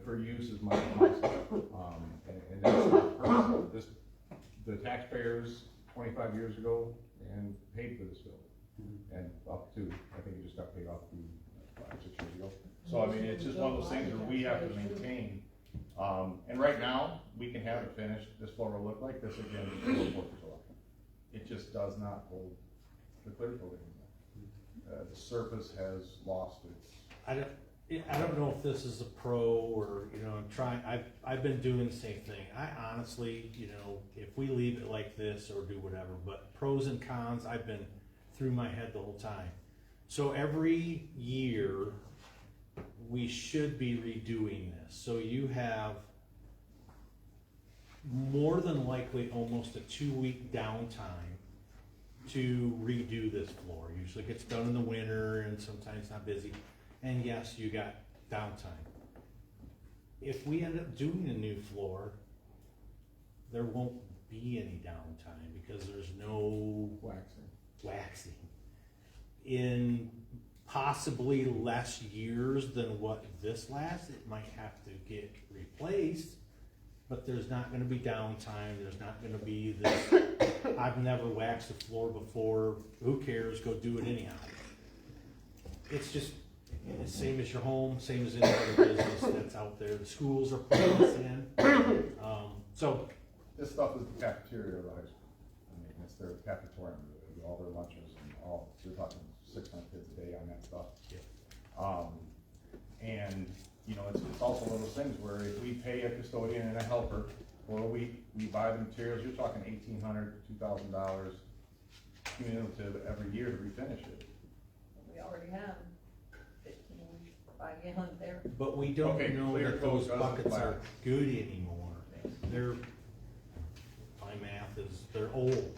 for use as much as possible. And that's not personal. The taxpayers 25 years ago and paid for this building. And up to, I think it just got paid off 5 or 6 years ago. So I mean, it's just one of those things where we have to maintain. And right now, we can have it finished, this floor will look like this again before 4th of July. It just does not hold the clear coat anymore. The surface has lost its. I don't know if this is a pro or, I'm trying, I've been doing the same thing. I honestly, if we leave it like this or do whatever, but pros and cons, I've been through my head the whole time. So every year, we should be redoing this. So you have more than likely almost a 2-week downtime to redo this floor. Usually it gets done in the winter and sometimes not busy. And yes, you got downtime. If we end up doing a new floor, there won't be any downtime because there's no waxing. In possibly less years than what this lasts, it might have to get replaced, but there's not gonna be downtime, there's not gonna be this, I've never waxed a floor before, who cares, go do it anyhow. It's just, it's same as your home, same as any other business that's out there, the schools are putting this in. So. This stuff is the cafeteria of the high school. I mean, it's their cafetorium, all their lunches and all, you're talking 600 kids a day on that stuff. Yeah. And, it's also one of those things where if we pay a custodian and a helper, or we buy the materials, you're talking $1,800 to $2,000 cumulative every year to refinish it. We already have 15 5-gallon there. But we don't know clear that coat those doesn't buckets are wax. good anymore. They're, my math is, they're old.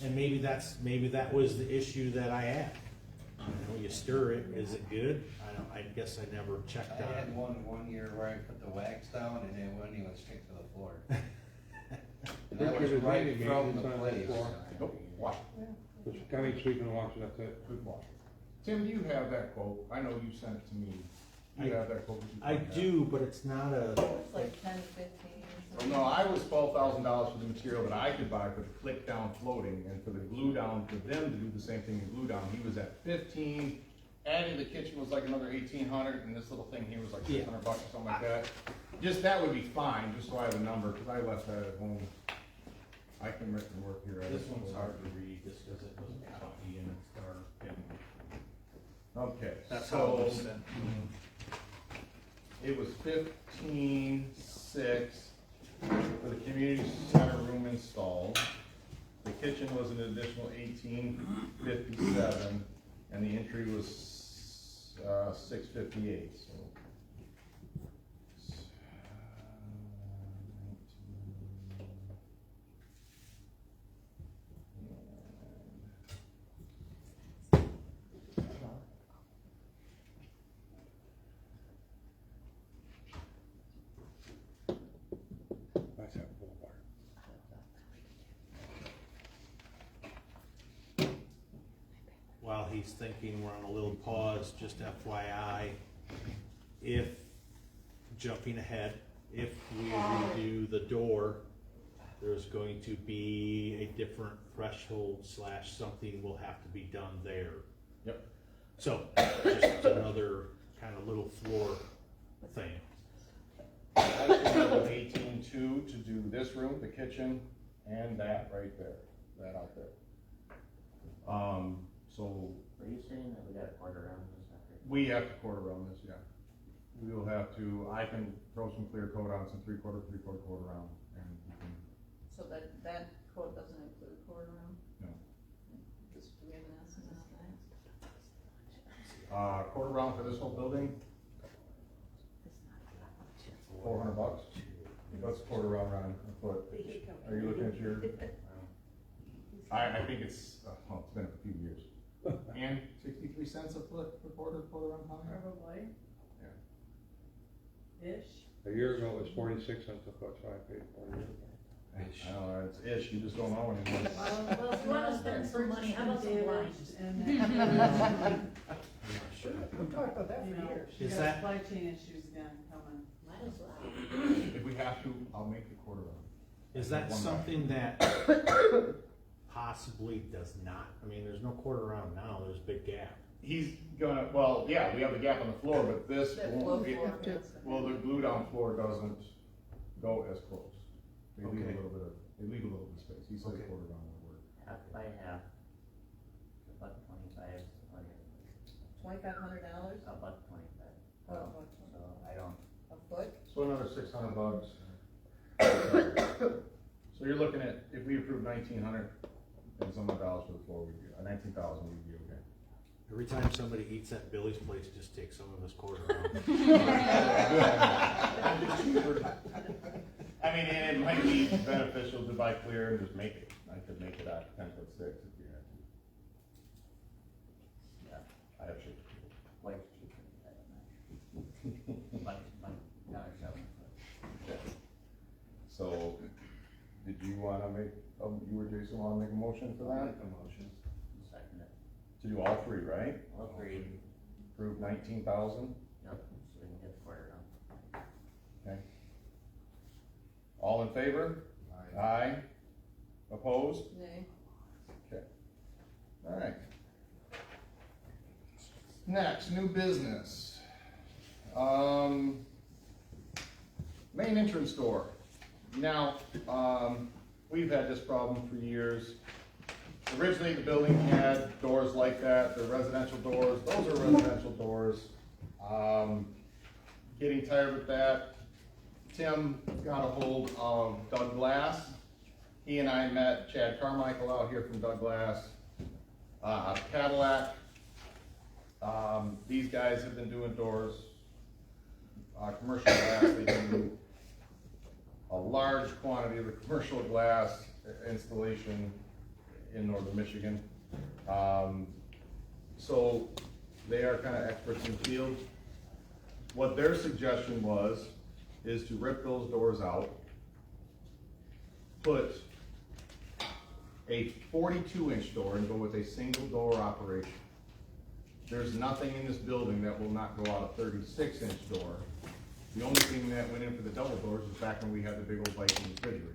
And maybe that was the issue that I had. You stir it, is it good? I guess I never checked I on it. had one year where I put the wax down and it wouldn't even stick to the floor. And that was right from the place. Nope, wash. Just county sweeping and washing, that's it. Good wash. Tim, do you have that quote? I know you sent it to me. You have that quote? I do, but it's not a, It's like 10, 15 or Well, something. no, I was $12,000 for the material that I could buy for the click down floating, and for the glue down, for them to do the same thing in glue down, he was at 15. Adding the kitchen was like another 1,800, and this little thing here was like $600 or something like that. Just, that would be fine, just so I have a number, because I left that at home. I can write the work here. this one's hard to read just because it was copy and it's dark. Okay, That's how so it was sent. it was 15,600 for the community center room installed. The kitchen was an additional 1,857, and the entry was 658. So. That's that boulevard. While he's thinking, we're on a little pause, just FYI, if, jumping ahead, if we redo the door, there's going to be a different threshold / something will have to be done there. Yep. So, just another kind of little floor thing. I was 18.2 to do this room, the kitchen, and that right there, that out there. So. Are you saying that we got a quarter round this after? We have to quarter round this, yeah. We will have to, I can throw some clear coat on, some three-quarter round, and we can, So that quote doesn't include quarter round? No. Just, do we have an estimate on that? quarter round for this whole building, $400. What's quarter round a foot? Are you looking at your? I think it's, well, it's been a few years. And 63 cents a foot for quarter on time? Probably. Ish. A year ago, it was 46 cents a foot, so I paid for it. I don't know, it's ish, you just don't know anymore. Well, if you wanna spend some money, how about some lunch? We've talked about that You for know, years. you Is got that- supply chain issues again coming. Might as well. If we have to, I'll make the quarter round. Is that something that possibly does not, I mean, there's no quarter round now, there's a big gap. He's gonna, well, yeah, we have the gap on the floor, but this That won't, flow it- floor. well, the glue down floor doesn't go as close. They leave Okay. a little bit of, they leave a little bit of space, he said Okay. quarter round would work. Half by half, about $25, $2,500 about 25. Oh, So I don't, a foot? So another $600. So you're looking at, if we approve $1,900 and some odd dollars for the floor, we'd be, $19,000, we'd be okay. Every time somebody eats at Billy's place, just take some of this quarter round. I mean, and it might be beneficial to buy clear and just make it, I could make it out 10-foot sticks if you had to. yeah, I have shit. way cheaper than that. Like, $7 foot. So, did you wanna make, you or Jason wanna make a motion for that? Make a motion. Second it. To do all three, right? Agreed. Approve 19,000, Yep, so we can get the quarter round. okay. All in favor? Aye. Opposed? Nay. Okay. All right. Next, new business. Main entrance door. Now, we've had this problem for years. Originally, the building had doors like that, they're residential doors, those are residential doors. Getting tired with that, Tim got a hold of Doug Glass. He and I met Chad Carmichael out here from Doug Glass, out of Cadillac. These guys have been doing doors, commercial glass, they do a large quantity of the commercial glass installation in northern Michigan. So they are kind of experts in the field. What their suggestion was, is to rip those doors out, put a 42-inch door and go with a single door operation. There's nothing in this building that will not go out a 36-inch door. The only thing that went in for the double doors was back when we had the big old Viking refrigerator.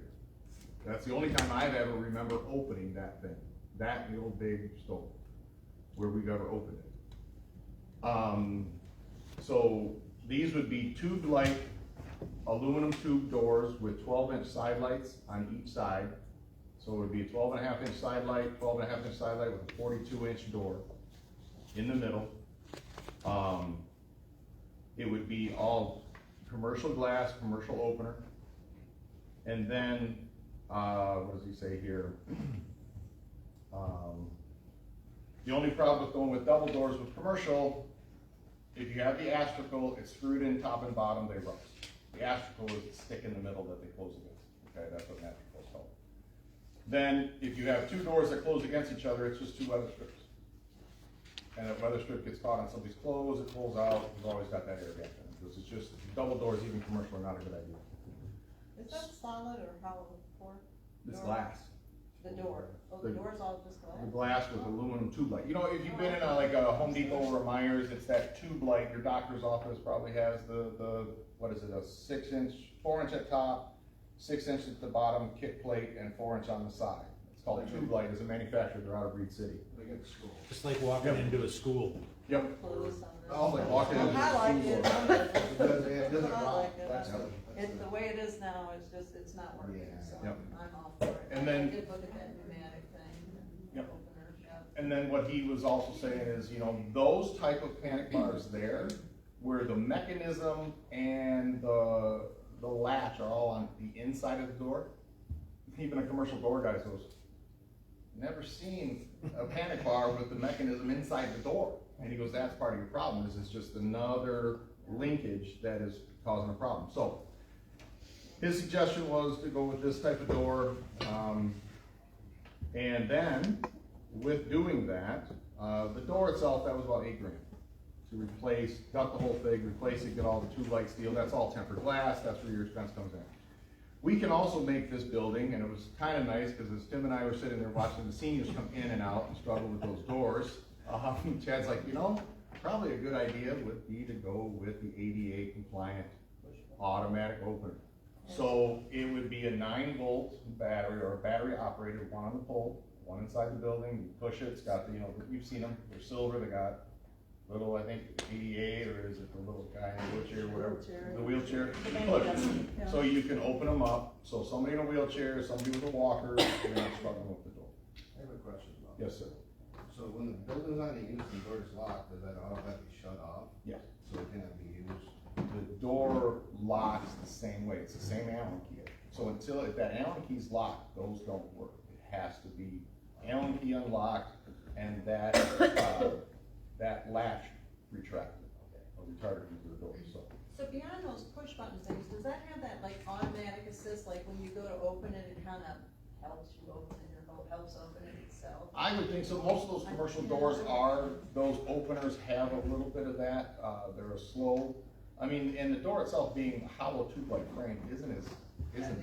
That's the only time I've ever remember opening that thing, that and the old big stove, where we've ever opened it. So these would be tube-like aluminum tube doors with 12-inch side lights on each side. So it would be a 12.5-inch side light, 12.5-inch side light with a 42-inch door in the middle. It would be all commercial glass, commercial opener. And then, what does he say here? The only problem with going with double doors with commercial, if you have the astragal, it's screwed in top and bottom, they rust. The astragal is the stick in the middle that they close against. Okay, that's what an astragal is called. Then, if you have two doors that close against each other, it's just two weather strips. And if weather strip gets caught on somebody's clothes, it pulls out, you've always got that air gap in it. Because it's just, double doors, even commercial, are not a good idea. Is that solid or hollow core? It's Door? glass. The door, oh, the door's all just glass? The glass with aluminum tube light. You know, if you've been in like a Home Depot or a Myers, it's that tube light. Your doctor's office probably has the what is it, a 6-inch, 4-inch at top, 6 inches at the bottom, kick plate, and 4-inch on the side. It's called a tube light. As a manufacturer, they're out of Reed City. Like at school. Just like walking into a school. Yep. Close on this. Oh, like walking into I like the it. school. It doesn't I rock, like it. that's the. It's the way it is now, it's just, it's not working, Yeah. so Yep. I'm all for it. And then- I did look at that pneumatic thing. Yep. Opener, yeah. And then what he was also saying is, you know, those type of panic bars there, where the mechanism and the latch are all on the inside of the door, even a commercial door guy goes, never seen a panic bar with the mechanism inside the door. And he goes, that's part of your problem, is it's just another linkage that is causing a problem. So, his suggestion was to go with this type of door, and then, with doing that, the door itself, that was about $8 grand. to replace, gut the whole thing, replace it, get all the tube light steel, that's all tempered glass, that's where your expense comes in. We can also make this building, and it was kind of nice, because as Tim and I were sitting there watching the seniors come in and out and struggle with those doors, Chad's like, probably a good idea would be to go with the ADA compliant automatic opener. So it would be a 9-volt battery, or a battery operated, one on the pole, one inside the building. You push it, it's got the, you've seen them, they're silver, they got little, I think, 88, or is it the little guy in the wheelchair, whatever, the wheelchair, push. So you can open them up, so somebody in a wheelchair, somebody with a walker, they're not struggling with the door. I have a question about Yes, sir. So when the building's on the use and the door is locked, does that automatically shut off? Yes. So it cannot be used? The door locks the same way, it's the same Allen key. So if that Allen key's locked, those don't work. It has to be Allen key unlocked, and that, that latch retracted, or retarded into the door, so. So beyond those push button things, does that have that like automatic assist, like when you go to open it, it kind of helps you open it, or helps open it itself? I would think so. Most of those commercial doors are, those openers have a little bit of that. They're a slow, and the door itself being hollow tube-like frame isn't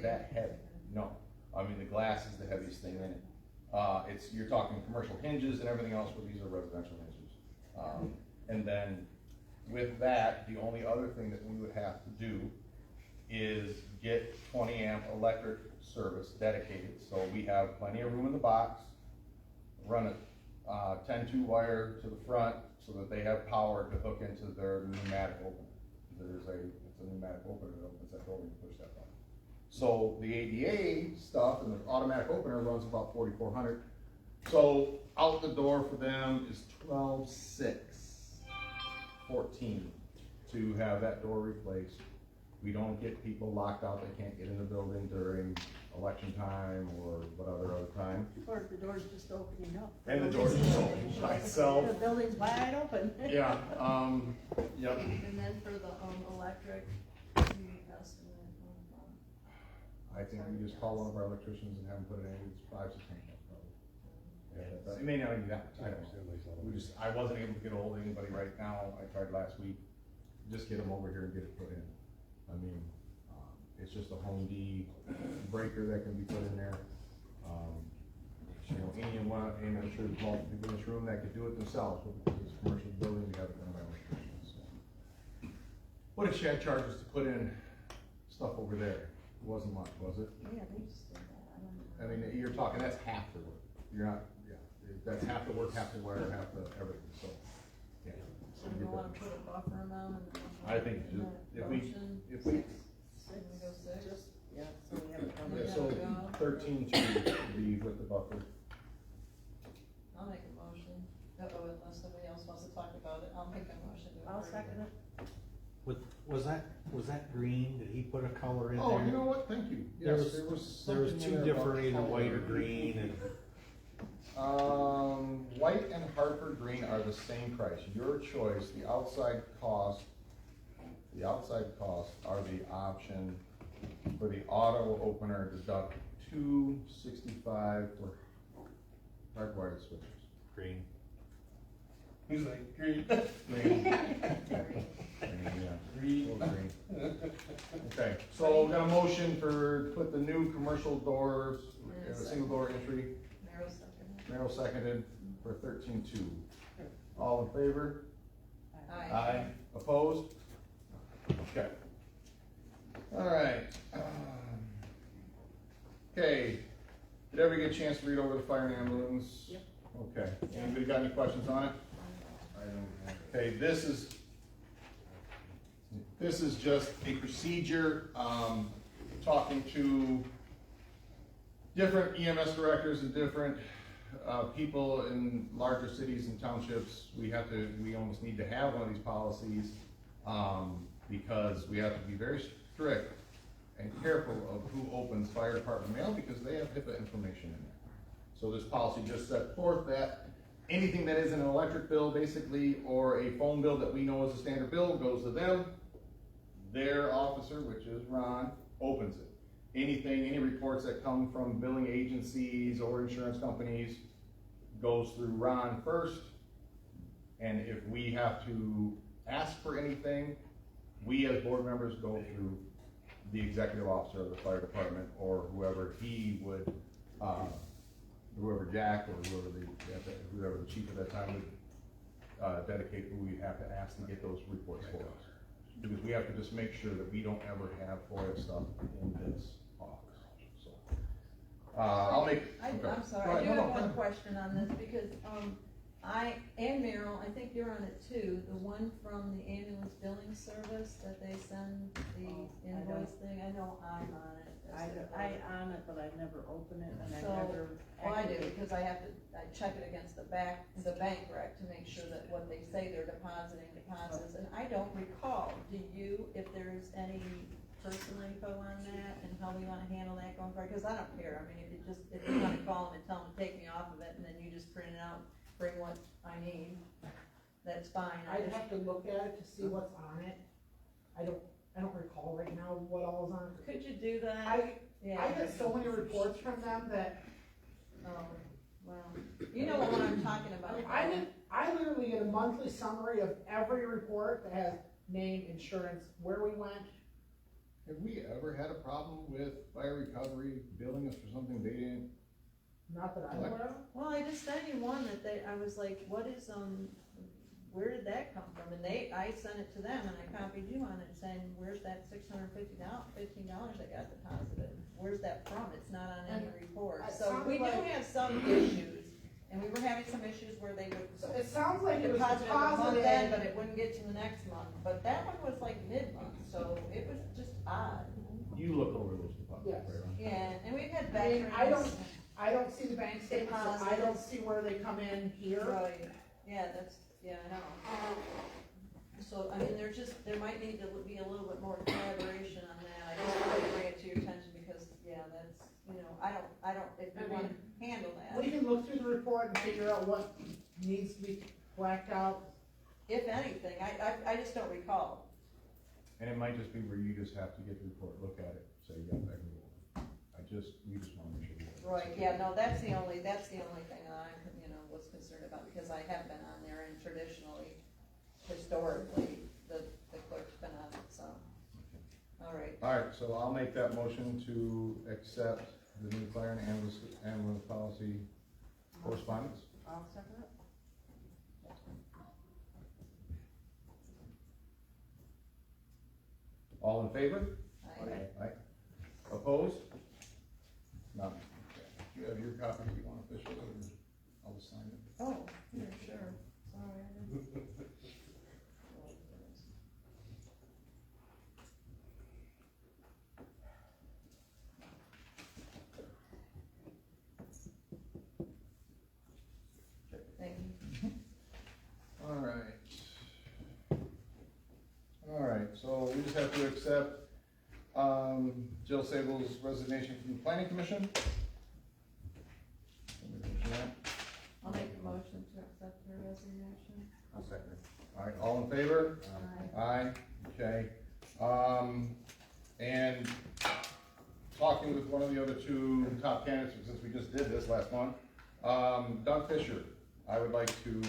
that heavy. No. The glass is the heaviest thing in it. You're talking commercial hinges and everything else, but these are residential hinges. And then with that, the only other thing that we would have to do is get 20 amp electric service dedicated. So we have plenty of room in the box, run a 10-2 wire to the front so that they have power to hook into their pneumatic opener. It's a pneumatic opener that opens that door when you push that button. So the ADA stuff and the automatic opener runs about 4,400. So out the door for them is 12,614 to have that door replaced. We don't get people locked out, they can't get in the building during election time or what other time. Or the door's just opening up. And the door's just opening by itself. The building's wide open. Yeah, yep. And then for the electric, you estimate, I think we just call one of our electricians and have them put it in, it's 5 to 10 probably. Yeah, it may not even be that much, I don't know. I wasn't able to get a hold of anybody right now, I tried last week, just get them over here and get it put in. It's just a Home D breaker that can be put in there. Anyone in this room that could do it themselves, but it's a commercial building, we have it done by electricians. So. What did Chad charge us to put in stuff over there? It wasn't much, was it? Yeah, they just did that, You're talking, that's half the work. You're not, that's half the work, half the wire, half the everything, so, yeah. So you wanna put a buffer amount and. I think if we. Six, we go six? Yeah, so we have a Yeah, so 13 to be with the buffer. I'll make a motion, unless somebody else wants to talk about it, I'll make a motion to approve. I'll second it. Was that green? Did he put a color in there? Oh, you know what, thank you. There Yes, was something two there different, about either color. white or green, and White and Hartford green are the same price, your choice. The outside costs are the option for the auto opener, deduct $265 for hardwired switches. green. He's like, green. Green. Green. Okay, so we got a motion for, put the new commercial doors, a single door entry, Merrill second. Merrill seconded for 13.2. All in favor? Aye. Opposed? Okay. All right. Okay, did everybody get a chance to read over the fire and ambulance? Yep. Okay, anybody got any questions on it? I don't have. Okay, this is just a procedure, talking to different EMS directors and different people in larger cities and townships. We almost need to have one of these policies, because we have to be very strict and careful of who opens fire department mail, because they have HIPAA information in there. So this policy just set forth that anything that isn't an electric bill, basically, or a phone bill that we know is a standard bill, goes to them. Their officer, which is Ron, opens it. Any reports that come from billing agencies or insurance companies goes through Ron first, And if we have to ask for anything, we as board members go through the executive officer of the fire department, or whoever he would, whoever Jack, or whoever the chief at that time would, dedicate who we have to ask to get those reports for us. Because we have to just make sure that we don't ever have FOIA stuff in this box, so. I'll make. I'm okay. sorry, Go I ahead. do No, have no, one question on this, because, I, and Meryl, I think you're on it too, the one from the ambulance billing service that they send the invoice thing, I know I'm on it. I on it, but I never open it, and I So, never. well, I do, because I check it against the bank rec to make sure that what they say they're depositing deposits, and I don't recall, do you, if there's any personal info on that, and how we wanna handle that going forward, cause I don't care, I mean, if you wanna call them and tell them to take me off of it, and then you just print it out, bring what I need, that's fine. I'd have to look at it to see what's on it. I don't recall right now what all is on it. Could you do that? I Yeah. get so many reports from them that, Oh, well, you know what I'm talking about. I literally get a monthly summary of every report that has name, insurance, where we went. Have we ever had a problem with fire recovery billing us for something they didn't? Not that I'm aware of. Well, I just sent you one that I was like, what is, where did that come from? And I sent it to them, and I copied you on it, saying, where's that $615 I got deposited? Where's that from? It's not on any report. It So we do sounded like- have some issues, and we were having some issues where they would So it sounds like it was deposit it the month end, deposited. but it wouldn't get to the next month. But that one was like mid-month, so it was just odd. You look over those deposits, Yes. right? Yeah, and we've had I mean, veterans. I don't see the bank statement, so I don't Deposits. see where they come in here. Right, yeah, I know. So, I mean, there might need to be a little bit more collaboration on that, I just wanted to bring it to your attention, because, yeah, that's, I don't, if you wanna handle that. We can look through the report and figure out what needs to be blacked out. If anything, I just don't recall. And it might just be where you just have to get the report, look at it, say, yeah, I can go. We just wanna make sure. we have it. Right, yeah, no, that's the only thing that I, was concerned about, because I have been on there, and traditionally, historically, the clerk's been on it, so. All right. All right, so I'll make that motion to accept the new Clarendon ambulance policy correspondence. I'll second it. All in favor? Aye. Aye. Opposed? None. Okay. Do you have your copy that you want officially, or I'll just sign it? Oh, yeah, sure, sorry, I didn't. Thank you. All right. All right, so we just have to accept, Jill Sable's resignation from the planning commission. I'll make a motion to accept her resignation. I'll second. All right, all in favor? Aye, okay. And talking with one of the other two top candidates, since we just did this last month, Doug Fisher, I would like to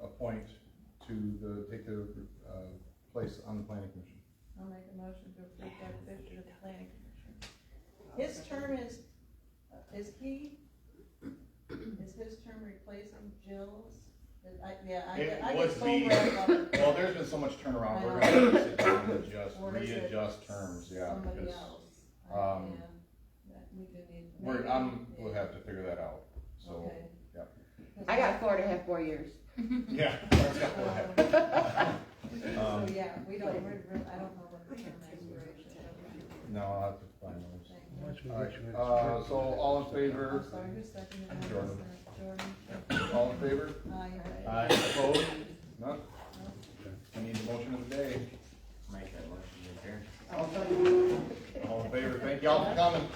appoint take the place on the planning commission. I'll make a motion to approve Doug Fisher to the planning commission. His term is his term replacing Jill's? I It get would so be, wrapped up. well, there's been so much turnaround, we're I gonna sit down and Or is it readjust terms, yeah. Somebody because, else. That we do need. we'll have to figure that out, so, Okay. yeah. I got 4.5 more years. Yeah. So, yeah, I don't know what the term expiration is. No, I'll have to find those. Thank you. All right, so all in favor? I'm sorry, who's seconded? Jordan. Jordan. All in favor? Aye. Aye. Opposed? None? I need the motion of the day. Make that motion to adjourn. All in favor? Thank y'all for coming.